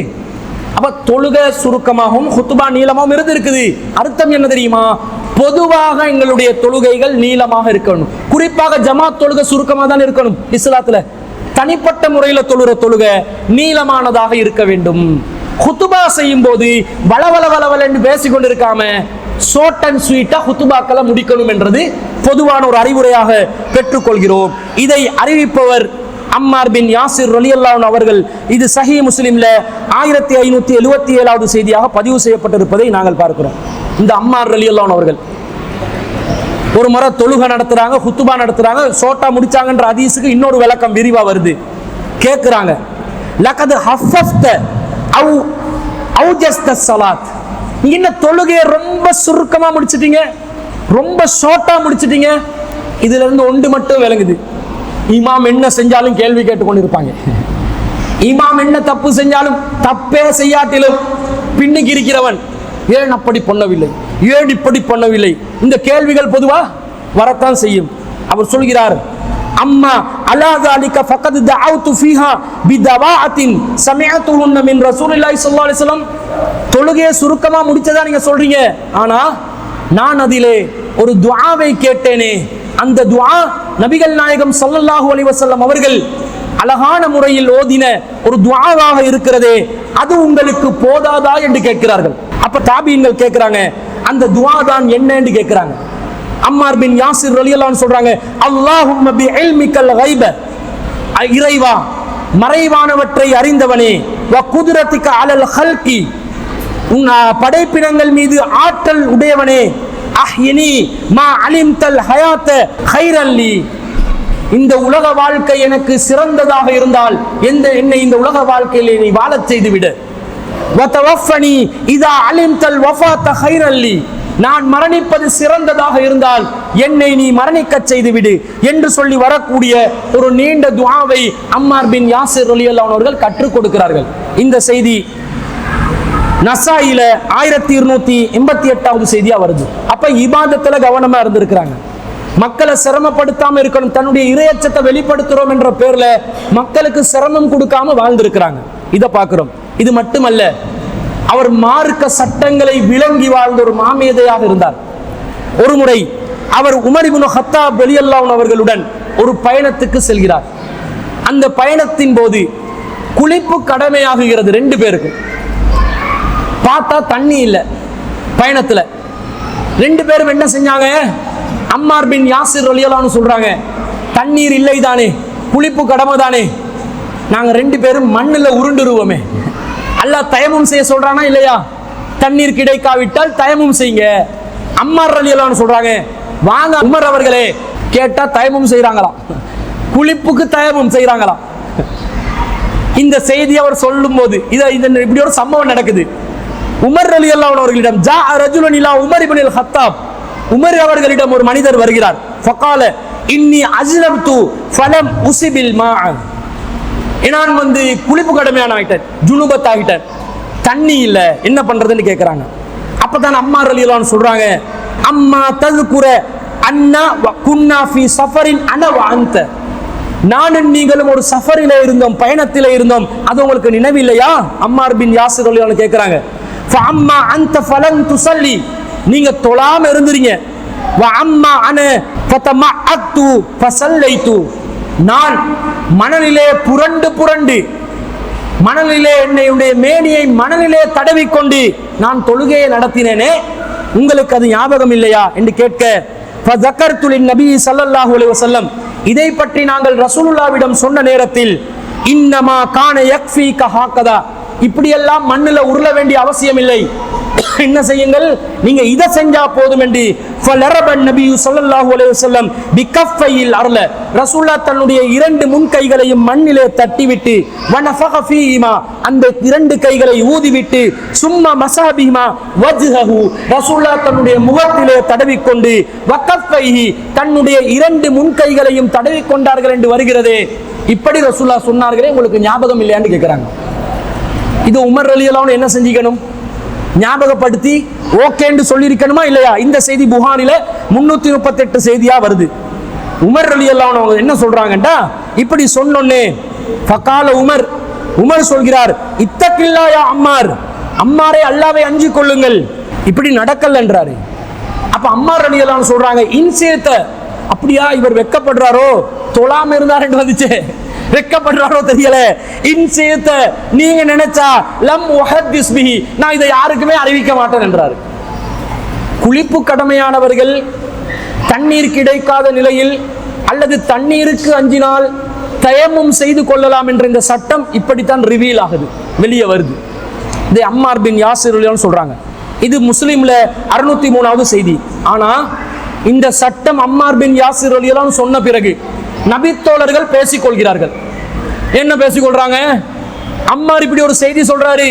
அப்ப தொழுகை சுருக்கமாகவும் குத்துபா நீளமாகவும் இருக்குது. அர்த்தம் என்ன தெரியுமா? பொதுவாக எங்களுடைய தொழுகைகள் நீளமாக இருக்கணும். குறிப்பாக ஜமாத் தொழுகை சுருக்கமாக தான் இருக்கணும். இஸ்லாத்துல தனிப்பட்ட முறையில் தொழுற தொழுகை நீளமானதாக இருக்க வேண்டும். குத்துபா செய்யும் போது வளவள என்று பேசிக்கொண்டு இருக்காம ஷார்ட் அண்ட் ஸ்வீட்டா குத்துபாக்களை முடிக்கணும் என்றது பொதுவான ஒரு அறிவுரையாக பெற்றுக்கொள்கிறோம். இதை அறிவிப்பவர் அம்மார் பின் யாசிர் ரலியல்லாஹு அன்ஹு அவர்கள். இது சஹீஹ் முஸ்லிம்ல 1577வது செய்தியாக பதிவு செய்யப்பட்டிருப்பதை நாங்கள் பார்க்கிறோம். இந்த அம்மார் ரலியல்லாஹு அன்ஹு அவர்கள் ஒரு முறை தொழுகை நடத்துறாங்க, குத்துபா நடத்துறாங்க, ஷார்ட்டா முடிச்சாங்கன்ற ஹதீஸுக்கு இன்னொரு விளக்கம் விரிவா வருது. கேக்குறாங்க, லகத் ஹஃபஃப்த அவ் அவ்ஜஸ்த ஸலாத், நீங்க என்ன தொழுகையை ரொம்ப சுருக்கமா முடிச்சிட்டீங்க, ரொம்ப ஷார்ட்டா முடிச்சிட்டீங்க. இதுல இருந்து ஒன்று மட்டும் விளங்குது, இமாம் என்ன செஞ்சாலும் கேள்வி கேட்டுக்கொண்டு இருப்பாங்க. இமாம் என்ன தப்பு செஞ்சாலும் தப்பே செய்யாட்டிலும் பின்னுக்கு இருக்கிறவன் ஏன் அப்படி பண்ணவில்லை, ஏன் இப்படி பண்ணவில்லை, இந்த கேள்விகள் பொதுவா வரத்தான் செய்யும். அவர் சொல்கிறார், அம்மா அலா ذلك فقد دعوت فيها بدواءة سمعتهن من رسول الله صلى الله عليه وسلم. தொழுகையை சுருக்கமா முடிச்சதா நீங்க சொல்றீங்க, ஆனா நான் அதிலே ஒரு துஆவை கேட்டேனே, அந்த துஆ நபிகள் நாயகம் ஸல்லல்லாஹு அலைஹி வஸல்லம் அவர்கள் அழகான முறையில் ஓதின ஒரு துஆவாக இருக்கிறதே, அது உங்களுக்கு போதாதா என்று கேட்கிறார்கள். அப்ப தாபீன்கள் கேட்கிறாங்க, அந்த துஆ தான் என்ன என்று கேட்கிறாங்க. அம்மார் பின் யாசிர் ரலியல்லாஹு அன்ஹு சொல்றாங்க, அல்லாஹும்ம பிஇல்மிக்கல் கைப, இறைவா மறைவானவற்றை அறிந்தவனே, வ குத்ரத்திக அலல் ஹல்கி, உன் படைப்பினங்கள் மீது ஆற்றல் உடையவனே, அஹ்யினி மா அலிம்தல் ஹயாத்த கைரன் லி, இந்த உலக வாழ்க்கை எனக்கு சிறந்ததாக இருந்தால் என்னை இந்த உலக வாழ்க்கையிலே நீ வாழச் செய்து விடு. வதவஃபனி இதா அலிம்தல் வஃபாத்த கைரன் லி, நான் மரணிப்பது சிறந்ததாக இருந்தால் என்னை நீ மரணிக்கச் செய்து விடு என்று சொல்லி வரக்கூடிய ஒரு நீண்ட துஆவை அம்மார் பின் யாசிர் ரலியல்லாஹு அன்ஹு அவர்கள் கற்றுக் கொடுக்கிறார்கள். இந்த செய்தி நசாயில 1288வது செய்தியா வருது. அப்ப இபாதத்துல கவனமா இருந்திருக்கிறாங்க. மக்களை சிரமப்படுத்தாம இருக்கணும், தன்னுடைய இறையச்சத்தை வெளிப்படுத்துறோம் என்ற பேர்ல மக்களுக்கு சிரமம் கொடுக்காம வாழ்ந்திருக்கிறாங்க. இதை பார்க்கிறோம். இது மட்டுமல்ல, அவர் மார்க்க சட்டங்களை விளங்கி வாழ்ந்த ஒரு மாமேதையாக இருந்தார். ஒரு முறை அவர் உமர் இப்னு கத்தாப் ரலியல்லாஹு அன்ஹு அவர்களுடன் ஒரு பயணத்துக்கு செல்கிறார். அந்த பயணத்தின் போது குளிப்பு கடமையாகுகிறது 2 பேருக்கு. பார்த்தா தண்ணி இல்லை பயணத்துல. 2 பேரும் என்ன செஞ்சாங்க? அம்மார் பின் யாசிர் ரலியல்லாஹு அன்ஹு சொல்றாங்க, தண்ணீர் இல்லை தானே, குளிப்பு கடமை தானே, நாங்க 2 பேரும் மண்ணுல உருண்டுருவோமே, அல்லாஹ் தயமும் செய்ய சொல்றானா இல்லையா? தண்ணீர் கிடைக்காவிட்டால் தயமும் செய்யுங்க. அம்மார் ரலியல்லாஹு அன்ஹு சொல்றாங்க, வாங்க உமர் அவர்களே. கேட்டா தயமும் செய்யறாங்களாம், குளிப்புக்கு தயமும் செய்யறாங்களாம். இந்த செய்தி அவர் சொல்லும் போது இப்படி ஒரு சம்பவம் நடக்குது. உமர் ரலியல்லாஹு அன்ஹு அவர்களிடம் ஜா ரஜுலுன் இலா உமர் இப்னுல் ஹத்தாப், உமர் அவர்களிடம் ஒரு மனிதர் வருகிறார். ஃபகால இன்னி அஜ்லப்து ஃபலம் உஸிபில் மாஅ, நான் குளிப்பு கடமையான ஆகிட்டேன், ஜுனுபத் ஆகிட்டேன், தண்ணி இல்ல, என்ன பண்றதுன்னு கேட்கிறாங்க. அப்பதான் அம்மார் ரலியல்லாஹு அன்ஹு சொல்றாங்க, அம்மா தذ்குர அன்னா குன்னா ஃபீ ஸஃபரின் அன வ அன்த, நானும் நீங்களும் ஒரு சஃபரிலே இருந்தோம், பயணத்திலே இருந்தோம், அது உங்களுக்கு நினைவில்லையா? அம்மார் பின் யாசிர் ரலியல்லாஹு அன்ஹு கேட்கிறாங்க. ஃபஅம்மா அன்த ஃபலன் துஸல்லி, நீங்க தொழாம இருந்தீங்க. வ அம்மா அன ஃபதமஅத்து ஃபஸல்லைது, நான் மணலிலே புரண்டு மணலிலே என்னுடைய மேனியை மணலிலே தடவிக்கொண்டு நான் தொழுகையை நடத்தினேனே, உங்களுக்கு அது ஞாபகம் இல்லையா என்று கேட்க, ஃபஸக்கர்து லின்னபி ஸல்லல்லாஹு அலைஹி வஸல்லம், இதை பற்றி நாங்கள் ரசூலுல்லாஹ்விடம் சொன்ன நேரத்தில், இன்னமா கான யக்ஃபீக ஹாகதா, இப்படியெல்லாம் மண்ணில் உருள வேண்டிய அவசியம் இல்லை, என்ன செய்யுங்கள், நீங்க இதை செஞ்சா போதும் என்று ஃபலரபன் நபி ஸல்லல்லாஹு அலைஹி வஸல்லம் பிகஃபையில் அர்ல, ரசூலுல்லாஹ் தன்னுடைய இரண்டு முன் கைகளையும் மண்ணிலே தட்டிவிட்டு, வனஃபக ஃபீஹிமா, அந்த இரண்டு கைகளை ஊதிவிட்டு, சும்மா மஸஹபிஹிமா வஜ்ஹஹு, ரசூலுல்லாஹ் தன்னுடைய முகத்திலே தடவிக்கொண்டு, வகஃபைஹி, தன்னுடைய இரண்டு முன் கைகளையும் தடவிக்கொண்டார்கள் என்று வருகிறதே, இப்படி ரசூலுல்லாஹ் சொன்னார்களே, உங்களுக்கு ஞாபகம் இல்லையான்னு கேட்கிறாங்க. இது உமர் ரலியல்லாஹு அன்ஹு என்ன செஞ்சிக்கணும்? ஞாபகப்படுத்தி ஓகேன்னு சொல்லியிருக்கணுமா இல்லையா? இந்த செய்தி புகாரில 338 செய்தியா வருது. உமர் ரலியல்லாஹு அன்ஹு என்ன சொல்றாங்கடா, இப்படி சொன்னோன்னே ஃபகால உமர் சொல்கிறார், இத்தகில்லா யா அம்மார், அம்மாரே அல்லாஹ்வை அஞ்சி கொள்ளுங்கள், இப்படி நடக்கல என்றாரு. அப்ப அம்மார் ரலியல்லாஹு அன்ஹு சொல்றாங்க, இன்சியத்த, அப்படியா இவர் வெக்கப்படுறாரோ, தொழாம இருந்தார் என்று வந்துச்சு, வெக்கப்படுறாரோ தெரியல, இன்சியத்த நீங்க நினைச்சா லம் உஹத்திஸ் பிஹி, நான் இதை யாருக்குமே அறிவிக்க மாட்டேன் என்றார். குளிப்பு கடமையானவர்கள் தண்ணீர் கிடைக்காத நிலையில் அல்லது தண்ணீருக்கு அஞ்சினால் தயமும் செய்து கொள்ளலாம் என்ற இந்த சட்டம் இப்படித்தான் ரிவீல் ஆகுது, வெளியே வருது. இதை அம்மார் பின் யாசிர் சொல்றாங்க. இது முஸ்லிம்ல 603வது செய்தி. ஆனா இந்த சட்டம் அம்மார் பின் யாசிர் சொன்ன பிறகு நபித்தோழர்கள் பேசிக்கொள்கிறார்கள். என்ன பேசிக்கொள்றாங்க? அம்மார் இப்படி ஒரு செய்தி சொல்றாரு,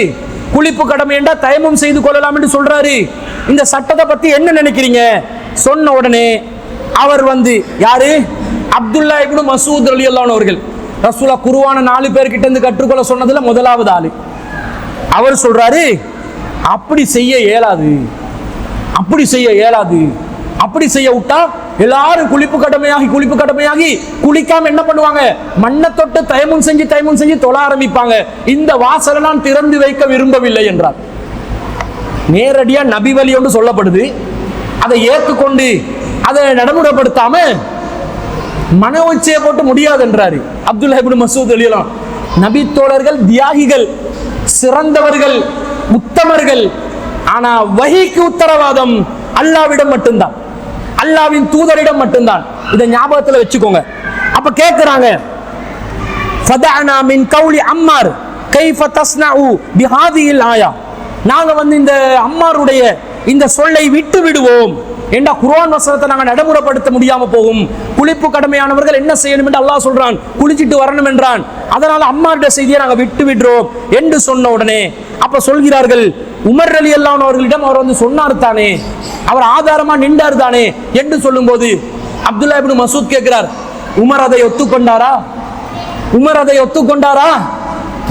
குளிப்பு கடமை என்றா தயமும் செய்து கொள்ளலாம் என்று சொல்றாரு, இந்த சட்டத்தை பத்தி என்ன நினைக்கிறீங்க? சொன்ன உடனே அவர் யாரு? அப்துல்லா இப்னு மசூத் ரலியல்லாஹு அன்ஹு அவர்கள், ரசூலுல்லாஹ் குர்ஆனை 4 பேர்கிட்ட இருந்து கற்றுக்கொள்ள சொன்னதுல முதலாவது ஆளு. அவர் சொல்றாரு, அப்படி செய்ய இயலாது, அப்படி செய்ய விட்டா எல்லாரும் குளிப்பு கடமையாகி குளிக்காம என்ன பண்ணுவாங்க? மண்ணை தொட்டு தயமும் செஞ்சு தொழ ஆரம்பிப்பாங்க. இந்த வாசலை நான் திறந்து வைக்க விரும்பவில்லை என்றார். நேரடியா நபி வழி ஒன்று சொல்லப்படுது, அதை ஏற்றுக்கொண்டு அதை நடைமுறைப்படுத்தாம மன உச்சையை போட்டு முடியாது என்றாரு அப்துல்லா இப்னு மசூத் ரலியல்லாஹு அன்ஹு. நபி தோழர்கள் தியாகிகள், சிறந்தவர்கள், உத்தமர்கள். ஆனா வஹீக்கு உத்தரவாதம் அல்லாஹ்விடம் மட்டும்தான், அல்லாஹ்வின் தூதரிடம் மட்டும்தான். இதை ஞாபகத்தில் வச்சுக்கோங்க. அப்ப கேட்கிறாங்க, ஃபதஅனா மின் கௌலி அம்மார் கைஃப தஸ்னஉ பிஹாதிஹில் ஆயா, நாங்க இந்த அம்மாருடைய இந்த சொல்லை விட்டு விடுவோம் என்ற குர்ஆன் வசனத்தை நாங்க நடைமுறைப்படுத்த முடியாம போகும். குளிப்பு கடமையானவர்கள் என்ன செய்யணும் என்று அல்லாஹ் சொல்றான், குளிச்சிட்டு வரணும் என்றான். அதனால அம்மாருடைய செய்தியை நாங்க விட்டு விடுறோம் என்று சொன்ன உடனே அப்ப சொல்கிறார்கள், உமர் ரலியல்லாஹு அன்ஹு அவர்களிடம் அவர் சொன்னார் தானே, அவர் ஆதாரமா நின்றார் தானே என்று சொல்லும் போது அப்துல்லா இப்னு மசூத் கேட்கிறார், உமர் அதை ஒத்துக்கொண்டாரா?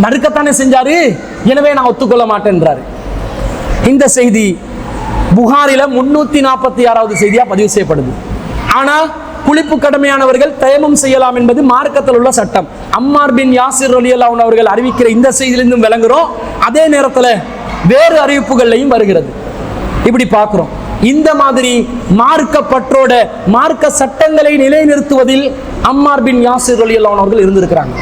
மறுக்கத்தானே செஞ்சாரு, எனவே நான் ஒத்துக்கொள்ள மாட்டேன் என்றார். இந்த செய்தி புகாரில 346வது செய்தியா பதிவு செய்யப்படுது. ஆனா குளிப்பு கடமையானவர்கள் தயமும் செய்யலாம் என்பது மார்க்கத்தில் உள்ள சட்டம். அம்மார் பின் யாசிர் ரலியல்லாஹு அன்ஹு அவர்கள் அறிவிக்கிற இந்த செய்தியிலிருந்தும் விளங்குறோம். அதே நேரத்தில் வேறு அறிவிப்புகள்லையும் வருகிறது. இப்படி பார்க்கிறோம். இந்த மாதிரி மார்க்க பற்றோட மார்க்க சட்டங்களை நிலைநிறுத்துவதில் அம்மார் பின் யாசிர் ரலியல்லாஹு அன்ஹு அவர்கள் இருந்திருக்கிறாங்க.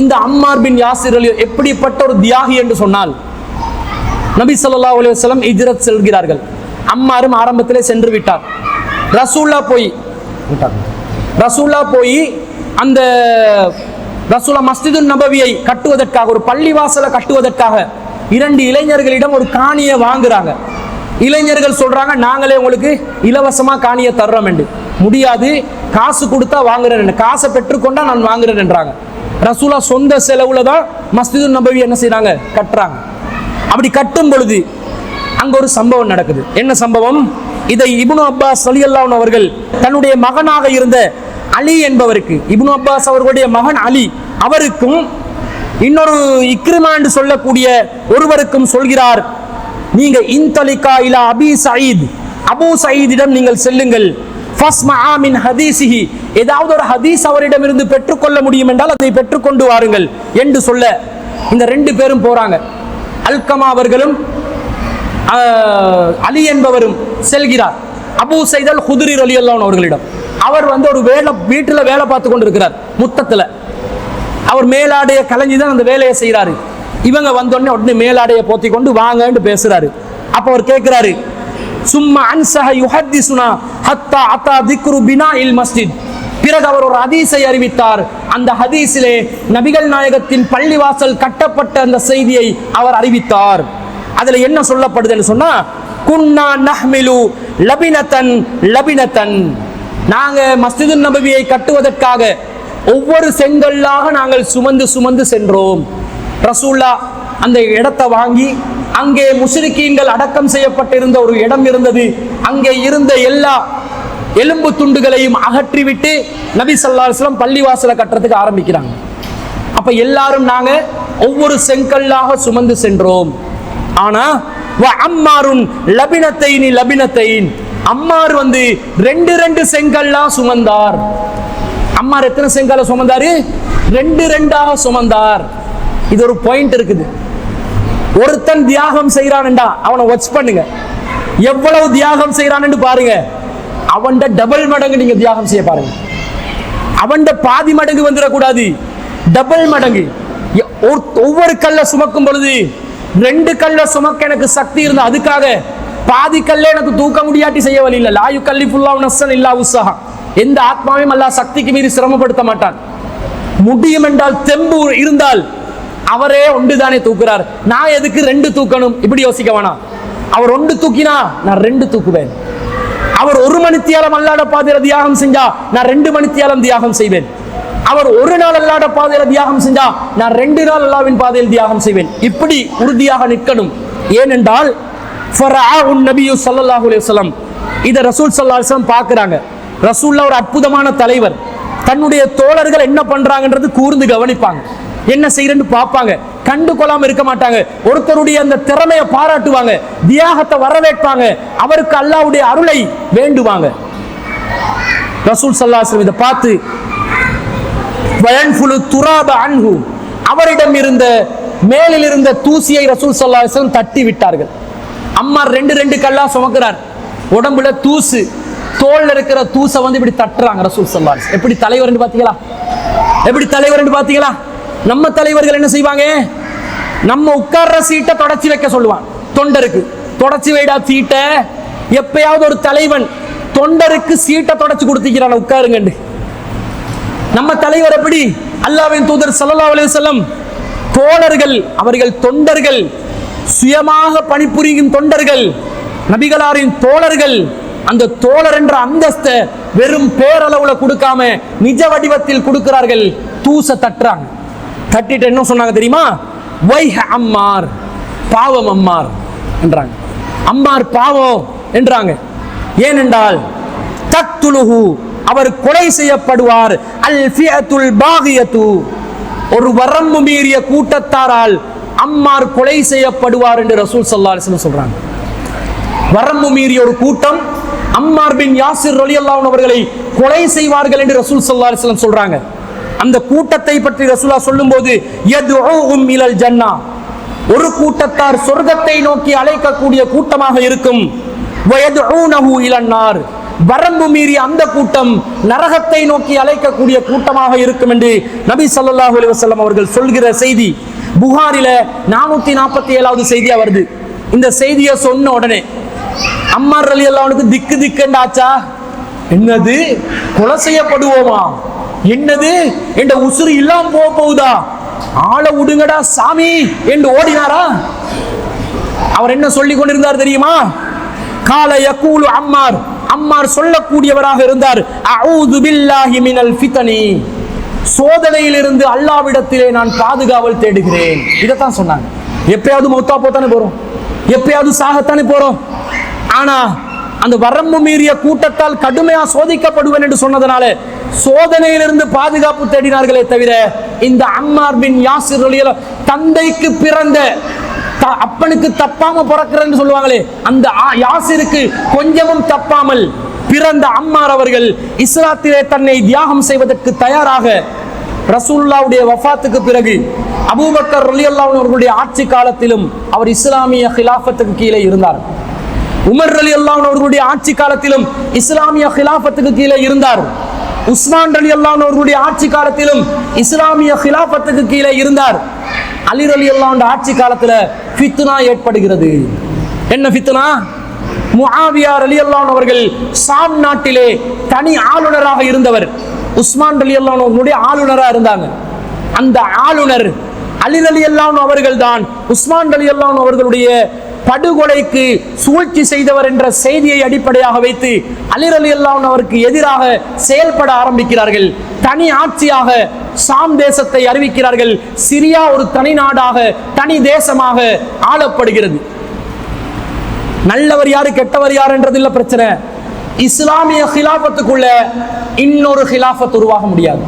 இந்த அம்மார் பின் யாசிர் ரலியல்லாஹு எப்படிப்பட்ட ஒரு தியாகி என்று சொன்னால், நபி ஸல்லல்லாஹு அலைஹி வஸல்லம் ஹிஜ்ரத் செல்கிறார்கள். அம்மாரும் ஆரம்பத்திலே சென்று விட்டார். ரசூலுல்லாஹ் போய் அந்த ரசூலுல்லாஹ் மஸ்ஜிதுன் நபவியை கட்டுவதற்காக, ஒரு பள்ளிவாசலை கட்டுவதற்காக 2 இளைஞர்களிடம் ஒரு காணியை வாங்குறாங்க. இளைஞர்கள் சொல்றாங்க, நாங்களே உங்களுக்கு இலவசமா காணியை தர்றோம் என்று. முடியாது, காசு கொடுத்தா வாங்குறேன், காசை பெற்றுக்கொண்டா நான் வாங்குறேன் என்றாங்க. ரசூலா சொந்த செலவுல தான் மஸ்ஜிது நபவி என்ன செய்யறாங்க, கட்டுறாங்க. அப்படி கட்டும் பொழுது அங்க ஒரு சம்பவம் நடக்குது. என்ன சம்பவம்? இதை இப்னு அப்பாஸ் ரலியல்லாஹு அன்ஹு அவர்கள் தன்னுடைய மகனாக இருந்த அலி என்பவருக்கு, இப்னு அப்பாஸ் அவர்களுடைய மகன் அலி அவருக்கும் இன்னொரு இக்ரிமா என்று சொல்லக்கூடிய ஒருவருக்கும் சொல்கிறார், நீங்க இன்தலிகா இலா அபி சயீத், அபூ சயீதிடம் நீங்கள் செல்லுங்கள். ஃபஸ்மஆ மின் ஹதீஸிஹி, ஏதாவது ஒரு ஹதீஸ் அவரிடமிருந்து பெற்றுக்கொள்ள முடியும் என்றால் அதை பெற்றுக்கொண்டு வாருங்கள் என்று சொல்ல இந்த 2 பேரும் போறாங்க. அல்கமா அவர்களும் அலி என்பவரும் செல்கிறார் அபூ சயீத் அல் குத்ரி ரலியல்லாஹு அன்ஹு அவர்களிடம். அவர் ஒரு வீட்டில் வேலை பார்த்து கொண்டிருக்கிறார். முத்தத்தில் அவர் மேலாடைய கலைஞ்சி தான் அந்த வேலையை செய்யறாரு. இவங்க உடனே மேலாடைய போத்தி கொண்டு வாங்கன்னு பேசுறாரு. அப்ப அவர் கேட்கிறாரு, சும்மா அன்சஹ யுஹத்திசுனா ஹத்தா அத்தா திக்ரு பினாஇல் மஸ்ஜித். பிறகு அவர் ஒரு ஹதீஸை அறிவித்தார். அந்த ஹதீஸிலே நபிகள் நாயகத்தின் பள்ளிவாசல் கட்டப்பட்ட அந்த செய்தியை அவர் அறிவித்தார். அதுல என்ன சொல்லப்படுதுன்னு சொன்னா, குன்னா நஹ்மிலு லபினத்தன் லபினத்தன், நாங்க மஸ்ஜிது நபவியை கட்டுவதற்காக ஒவ்வொரு செங்கல்லாக நாங்கள் சுமந்து சுமந்து சென்றோம். ரசூல்லா அந்த இடத்தை வாங்கி அங்கே முஷ்ரிக்கீன்கள் அடக்கம் செய்யப்பட்டிருந்த ஒரு இடம் இருந்தது. அங்கே இருந்த எல்லா எலும்பு துண்டுகளையும் அகற்றிவிட்டு நபி ஸல்லல்லாஹு அலைஹி வஸல்லம் பள்ளிவாசலை கட்டுறதுக்கு ஆரம்பிக்கிறாங்க. அப்ப எல்லாரும் நாங்க ஒவ்வொரு செங்கல்லாக சுமந்து சென்றோம். ஆனா அம்மாருன் லபினத்தைனி லபினத்தைன், அம்மார் 2 செங்கல்லா சுமந்தார். அம்மார் எத்தனை செங்கல்ல சுமந்தாரு? 2 சுமந்தார். இது ஒரு பாயிண்ட் இருக்குது. ஒருத்தன் தியாகம் செய்யறான்டா அவனை வாட்ச் பண்ணுங்க, எவ்வளவு தியாகம் செய்யறான்னு பாருங்க. அவன் டபுள் மடங்கு நீங்க தியாகம் செய்ய பாருங்க. அவன் பாதி மடங்கு வந்துடக்கூடாது, டபுள் மடங்கு. ஒவ்வொரு கல்ல சுமக்கும் பொழுது 2 கல்ல சுமக்க எனக்கு சக்தி இருந்தா அதுக்காக பாதி கல்ல எனக்கு தூக்க முடியாட்டி செய்ய வழி இல்லை. லா யுகல்லிஃபுல்லாஹு நஃப்ஸன் இல்லா உஸ்ஸஹா, எந்த ஆத்மாவையும் அல்லாஹ் சக்திக்கு மீறி சிரமப்படுத்த மாட்டான். முடியும் என்றால் தெம்பு இருந்தால் அவரே ஒன்றுதானே தூக்குறார், நான் எதுக்கு 2 தூக்கணும்? இப்படி யோசிக்க வேணாம். அவர் 1 தூக்கினா நான் 2 தூக்குவேன். அவர் 1 மணித்தியாலம் அல்லாஹ்வுடைய பாதையில தியாகம் செஞ்சா நான் 2 மணித்தியாலம் தியாகம் செய்வேன். அவர் 1 நாள் அல்லாஹ்வுடைய பாதையில தியாகம் செஞ்சா நான் 2 நாள் அல்லாஹ்வின் பாதையில் தியாகம் செய்வேன். இப்படி உறுதியாக நிற்கணும். ஏனென்றால் ஃபரஆஉன் நபி ஸல்லல்லாஹு அலைஹி வஸல்லம், இத ரசூல் ஸல்லல்லாஹு அலைஹி வஸல்லம் பார்க்கறாங்க. ரசூலுல்லாஹ் ஒரு அற்புதமான தலைவர். தன்னுடைய தோழர்கள் என்ன பண்றாங்கன்றது கூர்ந்து கவனிப்பாங்க, என்ன செய்யறன்னு பார்ப்பாங்க, கண்டு கொள்ளாம இருக்க மாட்டாங்க. ஒருத்தருடைய அந்த திறமையை பாராட்டுவாங்க, தியாகத்தை வரவேற்பாங்க, அவருக்கு அல்லாஹ்வுடைய அருளை வேண்டுவாங்க. ரசூல் ஸல்லல்லாஹு அலைஹி வஸல்லம் இதை பார்த்து வயன்ஃபுலு துராப அன்ஹு, அவரிடம் இருந்த மேலில் இருந்த தூசியை ரசூல் ஸல்லல்லாஹு அலைஹி வஸல்லம் தட்டி விட்டார்கள். அம்மா 2 கல்லா சுமக்கிறார், உடம்புல தூசு, தோல்ல இருக்கிற தூசை இப்படி தட்டுறாங்க ரசூல் ஸல்லல்லாஹு அலைஹி வஸல்லம். எப்படி தலைவர் பாத்தீங்களா? எப்படி தலைவர் பாத்தீங்களா? நம்ம தலைவர்கள் என்ன செய்வாங்க? நம்ம உட்கார்ற சீட்டை தொடச்சி வைக்க சொல்லுவான் தொண்டருக்கு. தொடச்சி வைடா சீட்டை. எப்பயாவது ஒரு தலைவன் தொண்டருக்கு சீட்டை தொடச்சி கொடுத்துக்கிறான், உட்காருங்க. நம்ம தலைவர் எப்படி? அல்லாஹ்வின் தூதர் ஸல்லல்லாஹு அலைஹி வஸல்லம் தோழர்கள், அவர்கள் தொண்டர்கள், சுயமாக பணிபுரியும் தொண்டர்கள், நபிகளாரின் தோழர்கள். அந்த தோழர் என்ற அந்தஸ்தை வெறும் பேரளவுல கொடுக்காம நிஜ வடிவத்தில் கொடுக்கிறார்கள். தூச தட்டுறாங்க. தட்டிட்டு என்ன சொன்னாங்க தெரியுமா? வைஹ அம்மார், பாவம் அம்மார் என்றாங்க. அம்மார் பாவம் என்றாங்க. ஏனென்றால் தக்துலுஹு, அவர் கொலை செய்யப்படுவார். அல் ஃபியத்துல் பாகியத்து, ஒரு வரம்பு மீறிய கூட்டத்தாரால் அம்மார் கொலை செய்யப்படுவார் என்று ரசூல் ஸல்லல்லாஹு அலைஹி வஸல்லம் சொல்றாங்க. வரம்பு மீறிய ஒரு கூட்டம் அம்மார் பின் யாசிர் ரலியல்லாஹு அன்ஹு அவர்களை கொலை செய்வார்கள் என்று ரசூல் ஸல்லல்லாஹு அலைஹி வஸல்லம் சொல்றாங்க. அந்த கூட்டத்தை பற்றி ரசூலுல்லாஹ் சொல்லும்போது யதுஊஹும் இலல் ஜன்னah, ஒரு கூட்டத்தார் சொர்க்கத்தை நோக்கி அழைக்கக்கூடிய கூட்டமாக இருக்கும். வயதுஊனஹு இலன் நார், வரம்பு மீறிய அந்த கூட்டம் நரகத்தை நோக்கி அழைக்கக்கூடிய கூட்டமாக இருக்கும் என்று நபி ஸல்லல்லாஹு அலைஹி வஸல்லம் அவர்கள் சொல்கிற செய்தி புகாரில 447வது செய்தியா வருது. இந்த செய்தியை சொன்ன உடனே அம்மார் ரலியல்லாஹு அன்ஹு திக்கு திக்கண்டாச்சா. என்னது, கொலை செய்யப்படுவோமா? என்னது, என்ற உசுறு இல்லாம போகுதா ஆள விடுங்கடா சாமி என்று ஓடினாரா? அவர் என்ன சொல்லிக் கொண்டிருந்தார் தெரியுமா? கால யகூலு அம்மார், அம்மார் சொல்லக்கூடியவராக இருந்தார், அஊது பில்லாஹி மினல் ஃபித்னி, சோதனையிலிருந்து அல்லாஹ்விடத்திலே நான் பாதுகாவல் தேடுகிறேன். இதைத்தான் சொன்னாங்க. எப்பயாவது மௌத்தா போத்தானே போறோம், எப்பயாவது சாகத்தானே போறோம். ஆனா அந்த வரம்பு மீறிய கூட்டத்தால் கடுமையா சோதிக்கப்படுவேன் என்று சொன்னதனால சோதனையிலிருந்து பாதுகாப்பு தேடினார்களே தவிர, இந்த அம்மார் பின் யாசிர் ரலியல்லாஹு தந்தைக்கு பிறந்த அப்பனுக்கு தப்பாம பிறக்கிறன்னு சொல்லுவாங்களே, அந்த யாசிருக்கு கொஞ்சமும் தப்பாமல் பிறந்த அம்மார் அவர்கள் இஸ்லாத்திலே தன்னை தியாகம் செய்வதற்கு தயாராக ரசூலுல்லாஹ்வுடைய வஃபாத்துக்கு பிறகு அபூபக்கர் ரலியல்லாஹு அவர்களுடைய ஆட்சி காலத்திலும் அவர் இஸ்லாமிய கிலாஃபத்துக்கு கீழே இருந்தார். உமர் ரலியல்லாஹு அவர்களுடைய ஆட்சி காலத்திலும் இஸ்லாமிய கிலாஃபத்துக்கு கீழே இருந்தார். உஸ்மான் ரலியல்லாஹு அவர்களுடைய ஆட்சி காலத்திலும் இஸ்லாமிய கிலாஃபத்துக்கு கீழே இருந்தார். அலி ரலியல்லாஹு ஆட்சி காலத்துல ஃபித்னா ஏற்படுகிறது. என்ன ஃபித்னா? முஆவியா ரலியல்லாஹு அவர்கள் ஷாம் நாட்டிலே தனி ஆளுநராக இருந்தவர். உஸ்மான் ரலியல்லாஹு அவர்களுடைய ஆளுநராக இருந்தாங்க. அந்த ஆளுநர் அலி ரலியல்லாஹு அவர்கள் தான் உஸ்மான் ரலியல்லாஹு அவர்களுடைய படுகொலைக்கு சூழ்ச்சி செய்தவர் என்ற செய்தியை அடிப்படையாக வைத்து அலி ரலியல்லாஹு அவருக்கு எதிராக செயல்பட ஆரம்பிக்கிறார்கள். தனி ஆட்சியாக ஷாம் தேசத்தை அறிவிக்கிறார்கள். சிரியா ஒரு தனி நாடாக, தனி தேசமாக ஆளப்படுகிறது. நல்லவர் யாரு கெட்டவர் யார் என்றது இல்ல பிரச்சனை. இஸ்லாமிய கிலாஃபத்துக்குள்ள இன்னொரு கிலாஃபத் உருவாக முடியாது.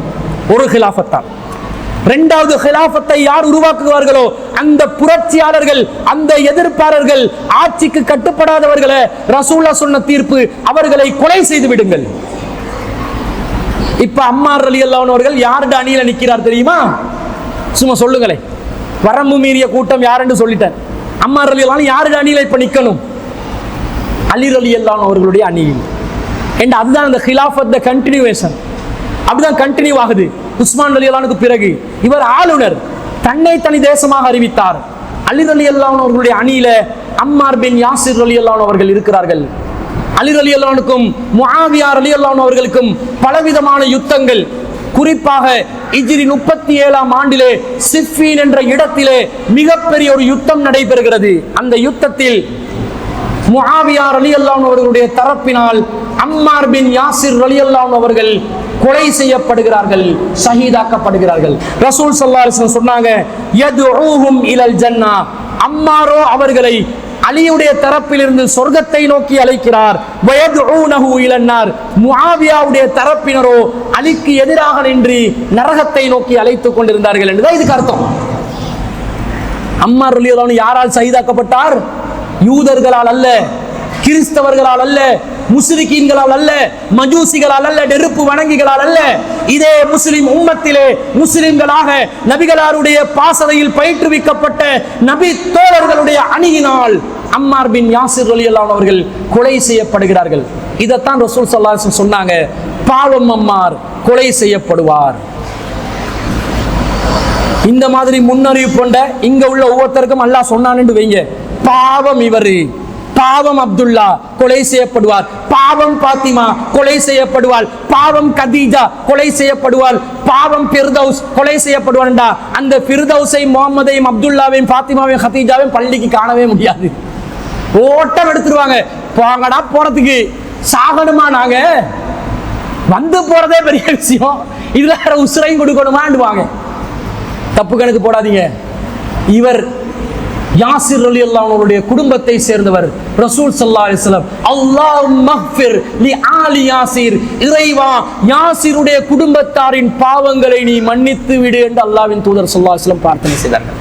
ஒரு கிலாஃபத் தான். இரண்டாவது கிலாஃபத்தை யார் உருவாக்குவார்களோ அந்த புரட்சியாளர்கள், அந்த எதிர்ப்பாளர்கள், ஆட்சிக்கு கட்டுப்படாதவர்களை ரசூலுல்லாஹ் சொன்ன தீர்ப்பு, அவர்களை கொலை செய்து விடுங்கள். இப்ப அம்மார் ரலியல்லாஹு அவர்கள் யாருடைய அணியில நிற்கிறார் தெரியுமா? சும்மா சொல்லுங்களே, வரம்பு மீறிய கூட்டம் யாருன்னு சொல்லிட்டேன். அம்மார் ரலியல்லாஹு யாருடைய அணியில இப்ப நிக்கணும்? அலி ரலியல்லாஹு அவர்களுடைய அணியில். அதுதான் அந்த கிலாஃபத் கண்டினியூவேஷன், அப்படிதான் கண்டினியூ ஆகுது. உஸ்மான் ரலியல்லாஹுக்கு பிறகு இவர் ஆளுநர், தன்னை தனி தேசமாக அறிவித்தார். அலி ரலியல்லாஹு அவர்களுடைய அணியில அம்மார் பின் யாசிர் ரலியல்லாஹு அவர்கள் இருக்கிறார்கள். அலி ரலியல்லாஹுக்கும் முஆவியா ரலியல்லாஹு அவர்களுக்கும் பலவிதமான யுத்தங்கள், குறிப்பாக ஹிஜ்ரி 37ஆம் ஆண்டிலே சிஃபீன் என்ற இடத்திலே மிகப்பெரிய ஒரு யுத்தம் நடைபெறுகிறது. அந்த யுத்தத்தில் முஆவியா ரலியல்லாஹு அவர்களுடைய தரப்பினால் அம்மார் பின் யாசிர் ரலியல்லாஹு அவர்கள் கொலை செய்யப்படுகிறார்கள், ஷஹீதாக்கப்படுகிறார்கள். ரசூல் ஸல்லல்லாஹு அலைஹி வஸல்லம் சொன்னாங்க, யதுஊஹும் இலல் ஜன்னா, அம்மாரோ அவர்களை அலியுடைய தரப்பிலிருந்து சொர்க்கத்தை நோக்கி அழைக்கிறார். வயதுஊனஹு இலன்னார், முஆவியாவுடைய தரப்பினரோ அலிக்கு எதிராக நின்று நரகத்தை நோக்கி அழைத்துக் கொண்டிருந்தார்கள் என்றுதான் இதுக்கு அர்த்தம். அம்மார் ரலியல்லாஹு அன்ஹு யாரால் ஷஹீதாக்கப்பட்டார்? யூதர்களால் அல்ல, கிறிஸ்தவர்களால் அல்ல, முஸ்லிக்கீன்களால் அல்ல, மஜூசிகளால் அல்ல, நெருப்பு வணங்கிகளால் அல்ல. இதே முஸ்லிம் உம்மத்திலே முஸ்லிம்களாக நபிகளாருடைய பாசறையில் பயிற்றுவிக்கப்பட்ட நபி தோழர்களுடைய அணியினால் அம்மார் பின் யாசிர் ரலியல்லாஹு அவர்கள் கொலை செய்யப்படுகிறார்கள். இதைத்தான் ரசூல் ஸல்லல்லாஹு அலைஹி வஸல்லம் சொன்னாங்க, பாவம் அம்மார் கொலை செய்யப்படுவார். இந்த மாதிரி முன்னறிவிப்பு கொண்ட இங்க உள்ள ஒவ்வொருத்தருக்கும் அல்லாஹ் சொன்னான்னு வைங்க, பாவம் இவரு, பாவம் அப்துல்லா கொலை செய்யப்படுவார், பாவம் பாத்திமா கொலை செய்யப்படுவாள், பாவம் கதீஜா கொலை செய்யப்படுவாள், பாவம் ஃபிர்தௌஸ் கொலை செய்யப்படுவான்டா. அந்த ஃபிர்தௌஸை, முகமதையும், அப்துல்லாவையும், பாத்திமாவையும், கதீஜாவையும் பள்ளிக்கு காணவே முடியாது. ஓட்டம் எடுத்துருவாங்க. போங்கடா போறதுக்கு, சாகணுமா நாங்க, வந்து போறதே பெரிய விஷயம், இதுல வேற உசுரையும் கொடுக்கணுமாண்டுவாங்க. தப்பு கணக்கு போடாதீங்க. இவர் யாசிர் ரலியல்லாஹு அவருடைய குடும்பத்தை சேர்ந்தவர். ரசூல் ஸல்லல்லாஹு அலைஹி வஸல்லம், அல்லாஹும்மக்ஃபிர் லி ஆலி யாசிர், இறைவா யாசிருடைய குடும்பத்தாரின் பாவங்களை நீ மன்னித்து விடு என்று அல்லாஹ்வின் தூதர் ஸல்லல்லாஹு அலைஹி வஸல்லம் பிரார்த்தனை செய்தார்கள்.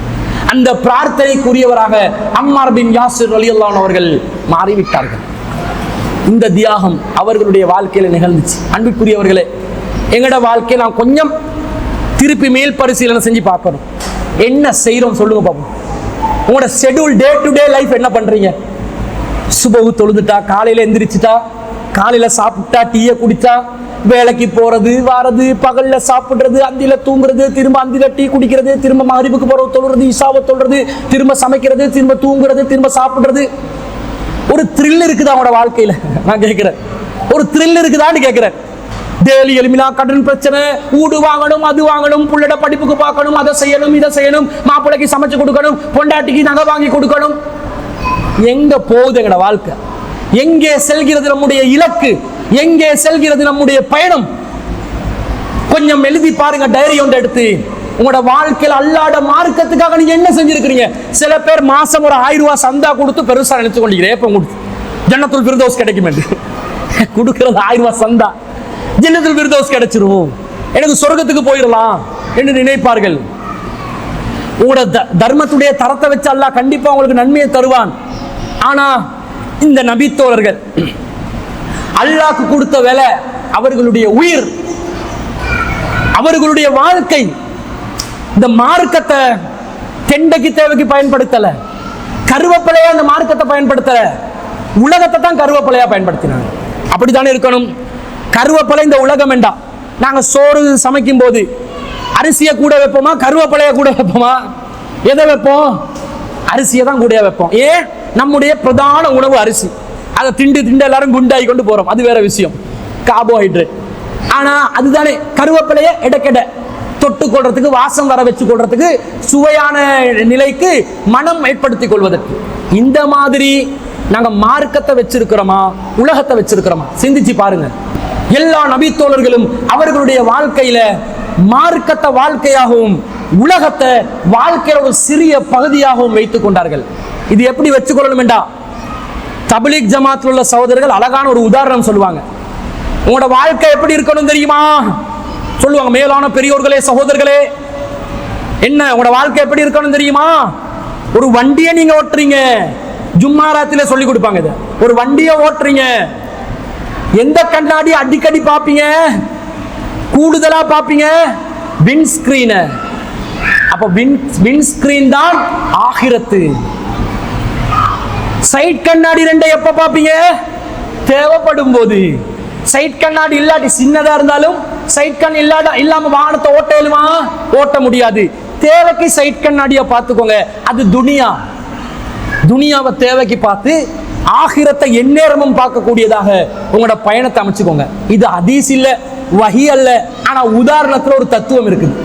அந்த பிரார்த்தனைக்குரியவராக அம்மார் பின் யாசிர் ரலியல்லாஹு அவர்கள் மாறிவிட்டார்கள். இந்த தியாகம் அவர்களுடைய வாழ்க்கையில நிகழ்ந்துச்சு. அன்புக்குரியவர்களே, எங்கட வாழ்க்கையை நான் கொஞ்சம் திருப்பி மேல் பரிசீலனை செஞ்சு பார்க்கணும். என்ன செய்யறோம் சொல்லுங்க பாப்போம். உங்களோட schedule, day to day life என்ன பண்றீங்க? சுபஹு தொழுதுட்டா, காலையில எந்திரிச்சுட்டா, காலையில சாப்பிட்டா, டீயை குடிச்சா, வேலைக்கு போறது வாரது, பகல்ல சாப்பிடுறது, அந்தில தூங்குறது, திரும்ப அந்தில டீ குடிக்கிறது, திரும்ப மகரிபுக்கு போறது தொழுறது, இஷாவை தொழுறது, திரும்ப சமைக்கிறது, திரும்ப தூங்குறது, திரும்ப சாப்பிடுறது. ஒரு த்ரில் இருக்குதா உங்களோட வாழ்க்கையில? நான் கேட்கிறேன், ஒரு த்ரில் இருக்குதான்னு கேட்கிறேன். டெய்லி எலுமினா கடன் பிரச்சனை, வீடு வாங்கணும், அது வாங்கணும், புள்ளட படிப்புக்கு பார்க்கணும், அதை செய்யணும், இதை செய்யணும், மாப்பிள்ளைக்கு சமைச்சு கொடுக்கணும், பொண்டாட்டிக்கு நகை வாங்கி கொடுக்கணும். எங்க போகுது எங்கட வாழ்க்கை? எங்கே செல்கிறது நம்முடைய இலக்கு? எங்கே செல்கிறது நம்முடைய பயணம்? கொஞ்சம் எழுதி பாருங்க, டைரி ஒன்று எடுத்து. உங்களோட வாழ்க்கையில் அல்லாட மார்க்கத்துக்காக நீங்க என்ன செஞ்சிருக்கிறீங்க? சில பேர் மாசம் ஒரு 1000 ரூபாய் சந்தா கொடுத்து பெருசா நினைச்சு கொண்டிருக்கிறேன், எப்ப கொடுத்து ஜன்னத்துல் ஃபிர்தௌஸ் கிடைக்கும் என்று கொடுக்கிறது 1000 ரூபாய் சந்தா, ஜன்னத்துல் ஃபிர்தௌஸ் கிடைச்சிரும், எனக்கு சொர்க்கத்துக்கு போயிடலாம் என்று நினைப்பார்கள். உங்களோட தர்மத்துடைய தரத்தை வச்சு அல்லாஹ் கண்டிப்பா உங்களுக்கு நன்மையை தருவான். ஆனா இந்த நபி தோழர்கள் அல்லாஹ்க்கு கொடுத்த வேலை அவர்களுடைய உயிர், அவர்களுடைய வாழ்க்கை. இந்த மார்க்கத்தை தெண்டைக்கு தேவைக்கு பயன்படுத்தல, கருவேப்பிலையா இந்த மார்க்கத்தை பயன்படுத்தல, உலகத்தை தான் கருவேப்பிலையா பயன்படுத்தினாங்க. அப்படித்தானே இருக்கணும். கருவேப்பிலை இந்த உலகம் வேண்டாம். நாங்க சோறு சமைக்கும் போது அரிசியை கூட வைப்போமா, கருவேப்பிலைய கூட வைப்போமா? எதை வைப்போம்? அரிசியை தான் கூட வைப்போம். ஏன்? நம்முடைய பிரதான உணவு அரிசி. அதை திண்டு திண்டு எல்லாரும் குண்டாகி கொண்டு போறோம், அது வேற விஷயம், கார்போஹைட்ரேட். ஆனா அதுதானே கருவேப்பிலைய எடைக்கெட தொட்டு கொள்றதுக்கு, வாசம் வர வச்சு கொள்றதுக்கு, சுவையான நிலைக்கு மனம் ஏற்படுத்திக் கொள்வதற்கு. இந்த மாதிரி நாங்க மார்க்கத்தை வச்சிருக்கிறோமா, உலகத்தை வச்சிருக்கிறோமா? சிந்திச்சு பாருங்க. எல்லா நபி தோழர்களும் அவர்களுடைய வாழ்க்கையில மார்க்கத்தை வாழ்க்கையாகவும் உலகத்தை வாழ்க்கையில ஒரு சிறிய பகுதியாகவும் வைத்துக் கொண்டார்கள். இது எப்படி வச்சுக்கொள்ளணும் என்றா, தப்லீக் ஜமாத்தில் உள்ள சகோதரர்கள் அழகான ஒரு உதாரணம் சொல்லுவாங்க. உங்களோட வாழ்க்கை எப்படி இருக்கணும் தெரியுமா சொல்லுவாங்க. மேலான பெரியோர்களே, சகோதரர்களே, என்ன உங்களோட வாழ்க்கை எப்படி இருக்கணும் தெரியுமா? ஒரு வண்டியை நீங்க ஓட்டுறீங்க, ஜும்மாராத்தில சொல்லி கொடுப்பாங்க. இதை ஒரு வண்டியை ஓட்டுறீங்க, எந்த கண்ணாடி அடிக்கடி பாப்பீங்க? கூடுதலா பாப்பீங்க விண்ட் ஸ்கிரீன். அப்ப விண்ட் ஸ்கிரீன் தான் ஆகிரத்து. சைட் கண்ணாடி ரெண்டை எப்ப பாப்பீங்க? தேவைப்படும் போது. சைட் கண்ணாடி இல்லாட்டி, சின்னதா இருந்தாலும் சைட் கண் இல்லாம வாகனத்தை ஓட்டலுமா? ஓட்ட முடியாது. தேவைக்கு சைட் கண்ணாடியை பார்த்துக்கோங்க. அது துனியா. துனியாவை தேவைக்கு பார்த்து ஆகிரத்தை எந்நேரமும் பார்க்கக்கூடியதாக உங்களோட பயணத்தை அமைச்சுக்கோங்க. இது ஹதீஸ் இல்ல, வஹி அல்ல, ஆனா உதாரணத்துல ஒரு தத்துவம் இருக்குது.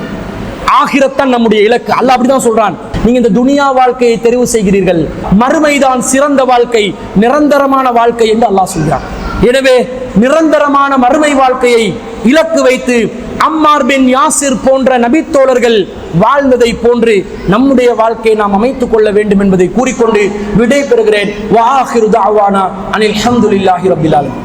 ஆகிரத்தான் நம்முடைய இலக்கு. அல்லாஹ் அப்படிதான் சொல்றான். நீங்க இந்த துனியா வாழ்க்கையை தெரிவு செய்கிறீர்கள், மறுமைதான் சிறந்த வாழ்க்கை, நிரந்தரமான வாழ்க்கை என்று அல்லாஹ் சொல்றான். எனவே நிரந்தரமான மறுமை வாழ்க்கையை இலக்கு வைத்து அம்மார் பின் யாசிர் போன்ற நபித்தோழர்கள் வாழ்ந்ததை போன்று நம்முடைய வாழ்க்கையை நாம் அமைத்துக் கொள்ள வேண்டும் என்பதை கூறிக்கொண்டு விடை பெறுகிறேன். வஆகிரு தஅவானா அனில் ஹம்துலில்லாஹி ரப்பில் ஆலமீன்.